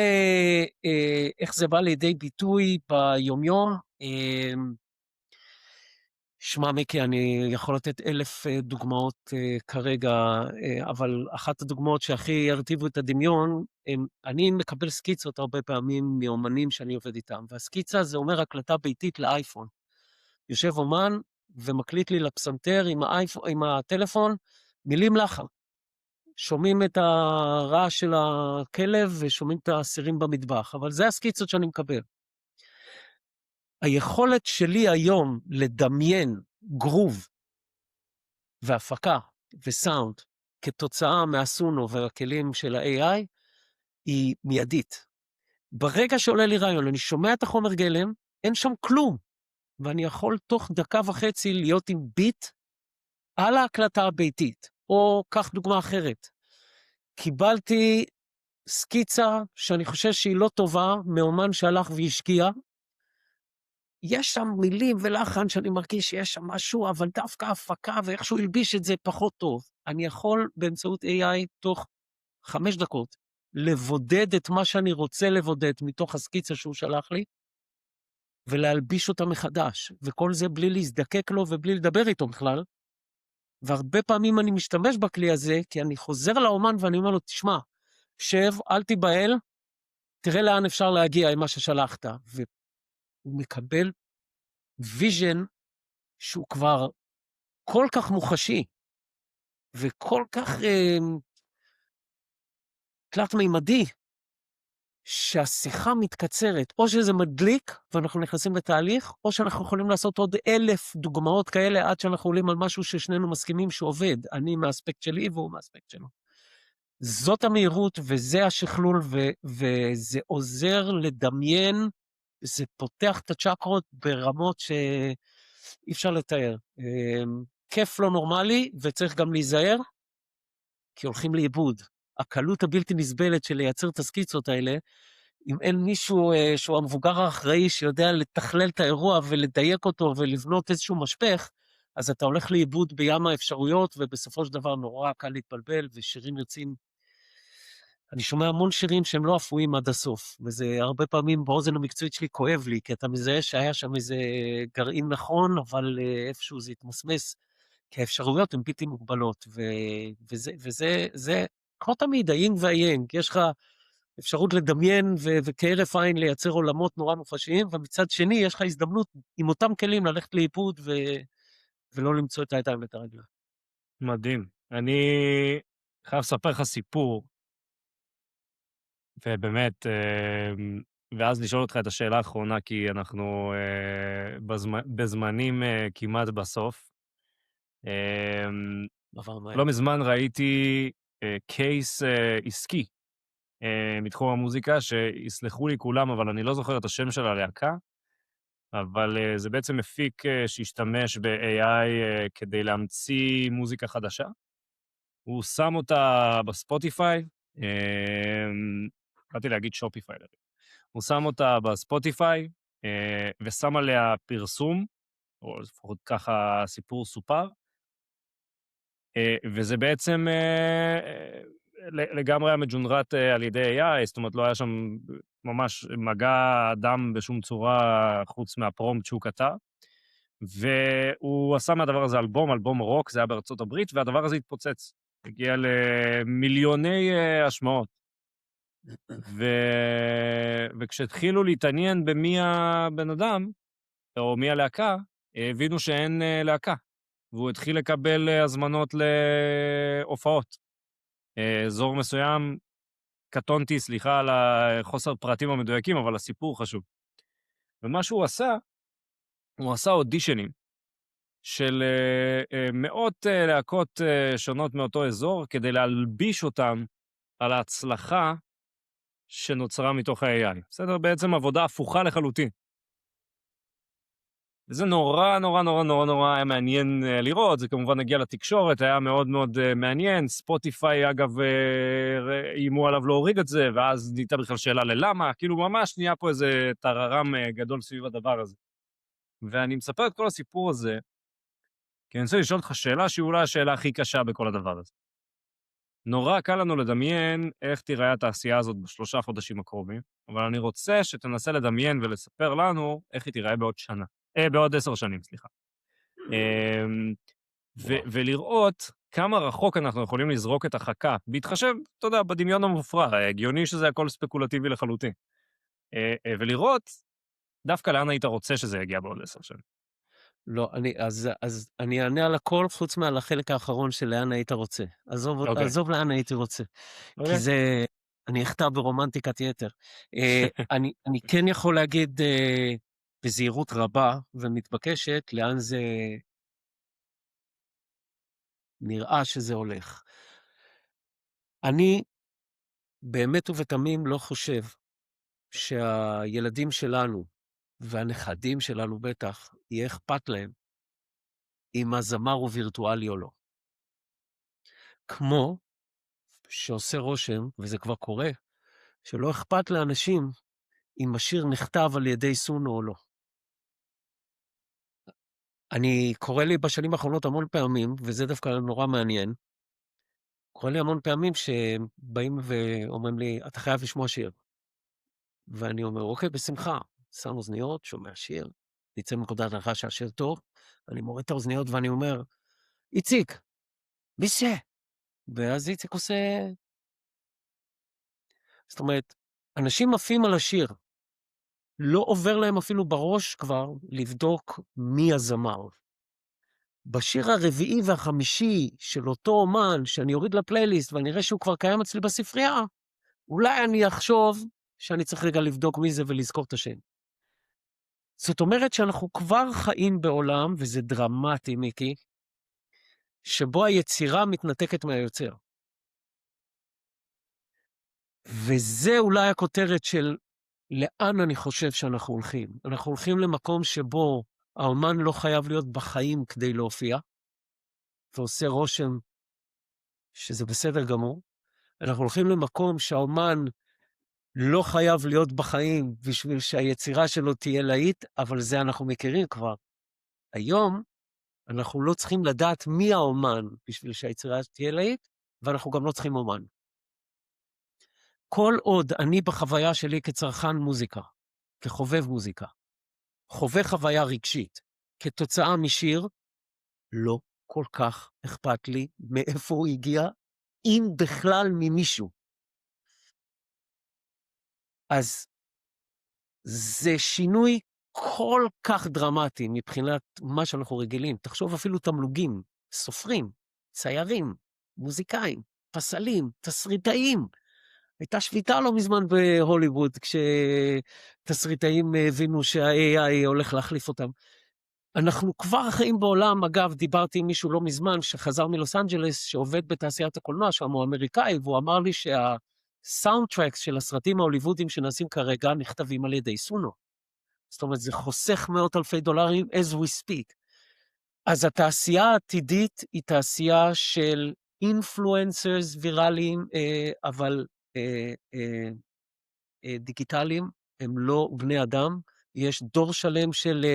איך זה בא לידי ביטוי ביומיום, שמע מיקי, אני יכול לתת 1,000 דוגמאות כרגע, אבל אחת הדוגמאות שהכי ירטיבו את הדמיון, אני מקבל סקיצות הרבה פעמים מאומנים שאני עובד איתם, והסקיצה זה אומר הקלטה ביתית לאייפון. יושב אומן ומקליט לי לפסנתר עם הטלפון, מילים לחן. שומעים את הרעש של הכלב ושומעים את הסירים במטבח, אבל זה הסקיצות שאני מקבל. היכולת שלי היום לדמיין גרוב והפקה וסאונד כתוצאה מהסונו והכלים של ה-AI היא מיידית. ברגע שעולה לי רעיון, אני שומע את החומר גלם, אין שם כלום. ואני יכול תוך דקה וחצי להיות עם ביט על ההקלטה הביתית. או כך דוגמה אחרת. קיבלתי סקיצה שאני חושב שהיא לא טובה, מאומן שהלך והשקיע. יש שם מילים ולחן שאני מרגיש שיש שם משהו, אבל דווקא הפקה ואיכשהו הלביש את זה פחות טוב. אני יכול באמצעות AI תוך 5 דקות לבודד את מה שאני רוצה לבודד מתוך הסקיצה שהוא שלח לי, ולהלביש אותה מחדש, וכל זה בלי להזדקק לו ובלי לדבר איתו בכלל. והרבה פעמים אני משתמש בכלי הזה, כי אני חוזר לאומן ואני אומר לו, תשמע, שב, אל תיבהל, תראה לאן אפשר להגיע עם מה ששלחת. והוא מקבל ויז'ן שהוא כבר כל כך מוחשי, וכל כך תלת-מימדי, שהשיחה מתקצרת. או שזה מדליק, ואנחנו נכנסים לתהליך, או שאנחנו יכולים לעשות עוד 1,000 דוגמאות כאלה, עד שאנחנו עולים על משהו ששנינו מסכימים שעובד. אני מהאספקט שלי והוא מהאספקט שלו. זאת המהירות, וזה השכלול, וזה עוזר לדמיין, זה פותח את הצ'קרות ברמות שאי אפשר לתאר. כיף לא נורמלי, וצריך גם להיזהר, כי הולכים לאיבוד. הקלות הבלתי נסבלת של לייצר את הסקיצות האלה, אם אין מישהו שהוא המבוגר האחראי שיודע לתכלל את האירוע ולדייק אותו ולבנות איזשהו משפך, אז אתה הולך לאיבוד בים האפשרויות, ובסופו של דבר נורא קל להתבלבל, ושירים יוצאים. אני שומע המון שירים שהם לא אפויים עד הסוף, וזה הרבה פעמים באוזן המקצועית שלי כואב לי, כי אתה מזהה שהיה שם איזה גרעין נכון, אבל איפשהו זה התמסמס, כי האפשרויות הן בלתי מוגבלות, וזה כמו תמיד, היינג והיינג, יש לך אפשרות לדמיין וכהרף עין לייצר עולמות נורא מופשיים, ומצד שני יש לך הזדמנות עם אותם כלים ללכת לאיבוד ולא למצוא את הידיים ואת הרגליים. מדהים. אני חייב לספר לך סיפור, ובאמת, ואז לשאול אותך את השאלה האחרונה, כי אנחנו בזמנים כמעט בסוף. עבר מהר. לא מזמן ראיתי קייס עסקי מתחום המוזיקה, שיסלחו לי כולם, אבל אני לא זוכר את השם של הלהקה, אבל זה בעצם מפיק שהשתמש ב-AI כדי להמציא מוזיקה חדשה. הוא שם אותה בספוטיפיי, באתי להגיד שופיפיי, הוא שם אותה בספוטיפיי, ושם עליה פרסום, או לפחות ככה הסיפור סופר, וזה בעצם לגמרי היה מג'ונרט על ידי AI, זאת אומרת לא היה שם ממש מגע אדם בשום צורה חוץ מהפרומפט שהוא כתב, והוא עשה מהדבר הזה אלבום רוק, זה היה בארצות הברית, והדבר הזה התפוצץ, הגיע למיליוני השמעות. וכשהתחילו להתעניין במי הבן אדם, או מי הלהקה, הבינו שאין להקה, והוא התחיל לקבל הזמנות להופעות. אזור מסוים, קטונתי, סליחה על החוסר פרטים המדויקים, אבל הסיפור חשוב. ומה שהוא עשה, הוא עשה אודישנים של מאות להקות שונות מאותו אזור, כדי להלביש אותם על ההצלחה שנוצרה מתוך ה-AI. בסדר? בעצם עבודה הפוכה לחלוטין. וזה נורא, נורא, נורא, נורא, נורא היה מעניין לראות, זה כמובן הגיע לתקשורת, היה מאוד מאוד מעניין, ספוטיפיי אגב איימו עליו להוריד את זה, ואז נהייתה בכלל שאלה ללמה, כאילו ממש נהיה פה איזה טררם גדול סביב הדבר הזה. ואני מספר את כל הסיפור הזה, כי אני רוצה לשאול אותך שאלה שהיא אולי השאלה הכי קשה בכל הדבר הזה. נורא קל לנו לדמיין איך תיראה התעשייה הזאת ב3 חודשים הקרובים, אבל אני רוצה שתנסה לדמיין ולספר לנו איך היא תיראה בעוד שנה. בעוד 10 שנים, סליחה. ולראות כמה רחוק אנחנו יכולים לזרוק את החכה, בהתחשב, אתה יודע, בדמיון המופרע, הגיוני שזה הכל ספקולטיבי לחלוטין. ולראות דווקא לאן היית רוצה שזה יגיע בעוד 10 שנים. לא, אז אני אענה על הכל חוץ מעל החלק האחרון של לאן היית רוצה. עזוב לאן הייתי רוצה. כי זה, אני אחטא ברומנטיקת יתר. אני כן יכול להגיד בזהירות רבה ומתבקשת לאן זה נראה שזה הולך. אני באמת ובתמים לא חושב שהילדים שלנו, והנכדים שלנו בטח, יהיה אכפת להם אם הזמר הוא וירטואלי או לא. כמו שעושה רושם, וזה כבר קורה, שלא אכפת לאנשים אם השיר נכתב על ידי סונו או לא. אני קורא לי בשנים האחרונות המון פעמים, וזה דווקא נורא מעניין, קורה לי המון פעמים שבאים ואומרים לי, אתה חייב לשמוע שיר. ואני אומר, אוקיי, בשמחה. שם אוזניות, שומע שיר, נצא מנקודת הנחה שהשיר טוב, אני מוריד את האוזניות ואני אומר, איציק, מי זה? ואז איציק עושה... זאת אומרת, אנשים עפים על השיר, לא עובר להם אפילו בראש כבר לבדוק מי הזמר. בשיר הרביעי והחמישי של אותו אומן, שאני אוריד לפלייליסט ואני אראה שהוא כבר קיים אצלי בספרייה, אולי אני אחשוב שאני צריך רגע לבדוק מי זה ולזכור את השם. זאת אומרת שאנחנו כבר חיים בעולם, וזה דרמטי, מיקי, שבו היצירה מתנתקת מהיוצר. וזה אולי הכותרת של לאן אני חושב שאנחנו הולכים. אנחנו הולכים למקום שבו האומן לא חייב להיות בחיים כדי להופיע, ועושה רושם שזה בסדר גמור. אנחנו הולכים למקום שהאומן לא חייב להיות בחיים בשביל שהיצירה שלו תהיה להיט, אבל זה אנחנו מכירים כבר. היום אנחנו לא צריכים לדעת מי האומן בשביל שהיצירה תהיה להיט, ואנחנו גם לא צריכים אומן. כל עוד אני בחוויה שלי כצרכן מוזיקה, כחובב מוזיקה, חווה חוויה רגשית, כתוצאה משיר, לא כל כך אכפת לי מאיפה הוא הגיע, אם בכלל ממישהו. אז זה שינוי כל כך דרמטי מבחינת מה שאנחנו רגילים. תחשוב אפילו תמלוגים, סופרים, ציירים, מוזיקאים, פסלים, תסריטאים. הייתה שביתה לא מזמן בהוליווד, כשתסריטאים הבינו שה-AI הולך להחליף אותם. אנחנו כבר חיים בעולם, אגב, דיברתי עם מישהו לא מזמן, שחזר מלוס אנג'לס, שעובד בתעשיית הקולנוע, שם הוא אמריקאי, והוא אמר לי שהסאונדטרקס של הסרטים ההוליוודיים שנעשים כרגע, נכתבים על ידי סונו. זאת אומרת, זה חוסך מאות אלפי דולרים as we speak. אז התעשייה העתידית היא תעשייה של אינפלואנסרס ויראליים, אבל דיגיטליים, הם לא בני אדם. יש דור שלם של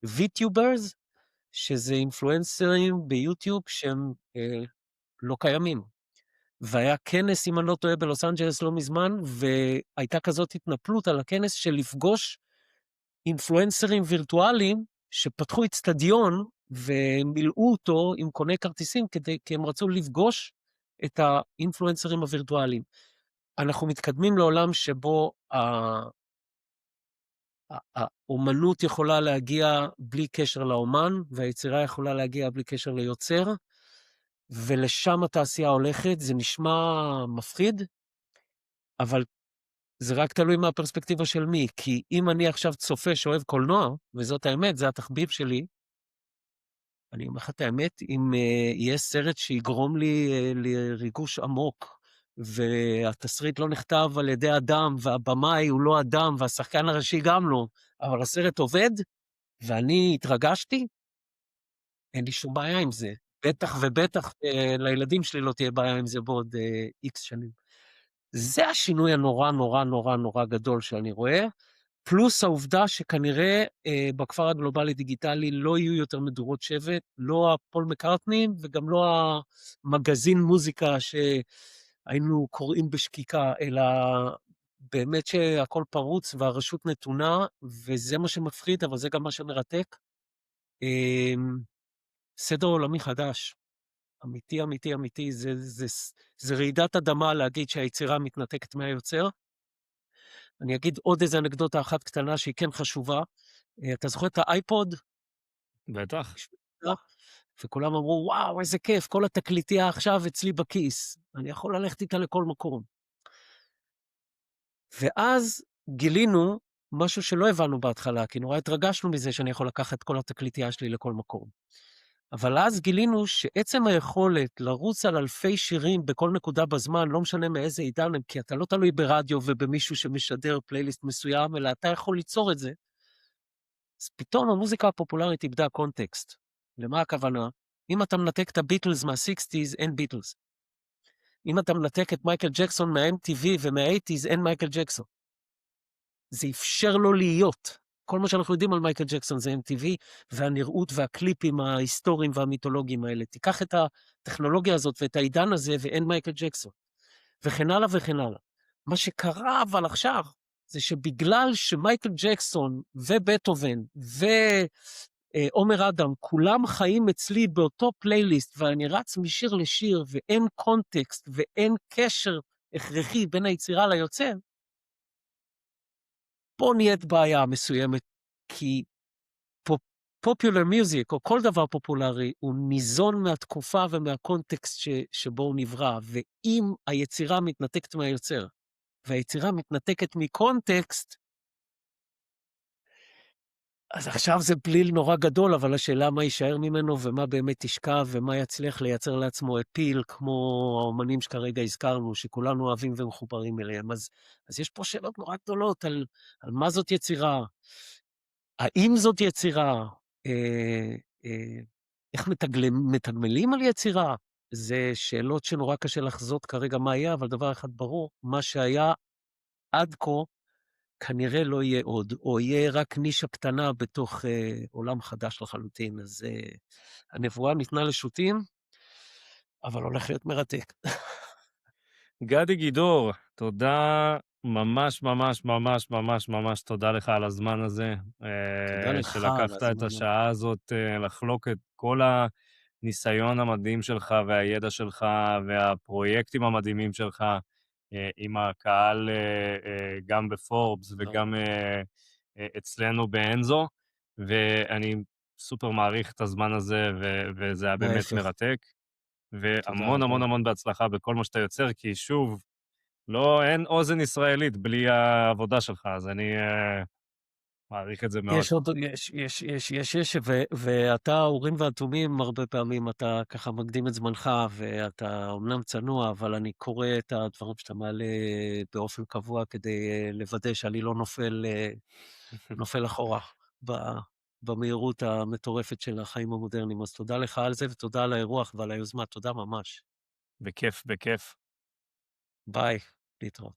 ויטיוברס, שזה אינפלואנסרים ביוטיוב שהם לא קיימים. והיה כנס, אם אני לא טועה, בלוס אנג'לס לא מזמן, והייתה כזאת התנפלות על הכנס של לפגוש אינפלואנסרים וירטואליים שפתחו אצטדיון ומילאו אותו עם קוני כרטיסים, כי הם רצו לפגוש את האינפלואנסרים הווירטואליים. אנחנו מתקדמים לעולם שבו האומנות יכולה להגיע בלי קשר לאומן, והיצירה יכולה להגיע בלי קשר ליוצר, ולשם התעשייה הולכת. זה נשמע מפחיד, אבל זה רק תלוי מהפרספקטיבה של מי, כי אם אני עכשיו צופה שאוהב קולנוע, וזאת האמת, זה התחביב שלי, אני אומר לך את האמת, אם יהיה סרט שיגרום לי לריגוש עמוק, והתסריט לא נכתב על ידי אדם, והבמאי הוא לא אדם, והשחקן הראשי גם לא, אבל הסרט עובד, ואני התרגשתי, אין לי שום בעיה עם זה. בטח ובטח לילדים שלי לא תהיה בעיה עם זה בעוד איקס שנים. זה השינוי הנורא נורא נורא נורא גדול שאני רואה, פלוס העובדה שכנראה בכפר הגלובלי דיגיטלי לא יהיו יותר מדורות שבט, לא הפול מקארטנים וגם לא המגזין מוזיקה שהיינו קוראים בשקיקה, אלא באמת שהכל פרוץ והרשות נתונה, וזה מה שמפחיד, אבל זה גם מה שמרתק. סדר עולמי חדש, אמיתי, אמיתי, אמיתי, זה רעידת אדמה להגיד שהיצירה מתנתקת מהיוצר. אני אגיד עוד איזה אנקדוטה אחת קטנה שהיא כן חשובה. אתה זוכר את האייפוד? בטח. וכולם אמרו, וואו, איזה כיף, כל התקליטייה עכשיו אצלי בכיס. אני יכול ללכת איתה לכל מקום. ואז גילינו משהו שלא הבנו בהתחלה, כי נורא התרגשנו מזה שאני יכול לקחת כל התקליטייה שלי לכל מקום. אבל אז גילינו שעצם היכולת לרוץ על אלפי שירים בכל נקודה בזמן, לא משנה מאיזה עידן הם, כי אתה לא תלוי ברדיו ובמישהו שמשדר פלייליסט מסוים, אלא אתה יכול ליצור את זה. אז פתאום המוזיקה הפופולרית איבדה קונטקסט. למה הכוונה? אם אתה מנתק את הביטלס מה-60s, אין ביטלס. אם אתה מנתק את מייקל ג'קסון מה-MTV ומה-80s, אין מייקל ג'קסון. זה אפשר לו להיות. כל מה שאנחנו יודעים על מייקל ג'קסון זה MTV, והנראות והקליפים ההיסטוריים והמיתולוגיים האלה. תיקח את הטכנולוגיה הזאת ואת העידן הזה, ואין מייקל ג'קסון. וכן הלאה וכן הלאה. מה שקרה אבל עכשיו, זה שבגלל שמייקל ג'קסון ובטהובן ועומר אדם, כולם חיים אצלי באותו פלייליסט, ואני רץ משיר לשיר, ואין קונטקסט ואין קשר הכרחי בין היצירה ליוצר, פה נהיית בעיה מסוימת, כי פופולר מיוזיק, או כל דבר פופולרי, הוא ניזון מהתקופה ומהקונטקסט שבו הוא נברא, ואם היצירה מתנתקת מהיוצר, והיצירה מתנתקת מקונטקסט, אז עכשיו זה בליל נורא גדול, אבל השאלה מה יישאר ממנו, ומה באמת ישכב, ומה יצליח לייצר לעצמו אפיל, כמו האומנים שכרגע הזכרנו, שכולנו אוהבים ומחוברים אליהם. אז יש פה שאלות נורא גדולות על מה זאת יצירה, האם זאת יצירה, איך מתגמלים על יצירה? זה שאלות שנורא קשה לחזות כרגע מה יהיה, אבל דבר אחד ברור, מה שהיה עד כה, כנראה לא יהיה עוד, או יהיה רק נישה קטנה בתוך עולם חדש לחלוטין. אז הנבואה ניתנה לשוטים, אבל הולך להיות מרתק. גדי גידור, תודה ממש ממש ממש ממש ממש תודה לך על הזמן הזה, תודה לך על שלקחת את הזמן. השעה הזאת לחלוק את כל הניסיון המדהים שלך והידע שלך והפרויקטים המדהימים שלך עם הקהל גם בפורבס וגם אצלנו באנזו, ואני סופר מעריך את הזמן הזה וזה היה באמת ההפך, מרתק. תודה והמון רבה. המון המון בהצלחה בכל מה שאתה יוצר, כי שוב, לא, אין אוזן ישראלית בלי העבודה שלך, אז אני מעריך את זה מאוד. יש עוד, ואתה, האורים והתומים, הרבה פעמים אתה ככה מקדים את זמנך, ואתה אומנם צנוע, אבל אני קורא את הדברים שאתה מעלה באופן קבוע, כדי לוודא שאני לא נופל אחורה במהירות המטורפת של החיים המודרניים. אז תודה לך על זה, ותודה על האירוח ועל היוזמה, תודה ממש. בכיף, בכיף. ביי, להתראות.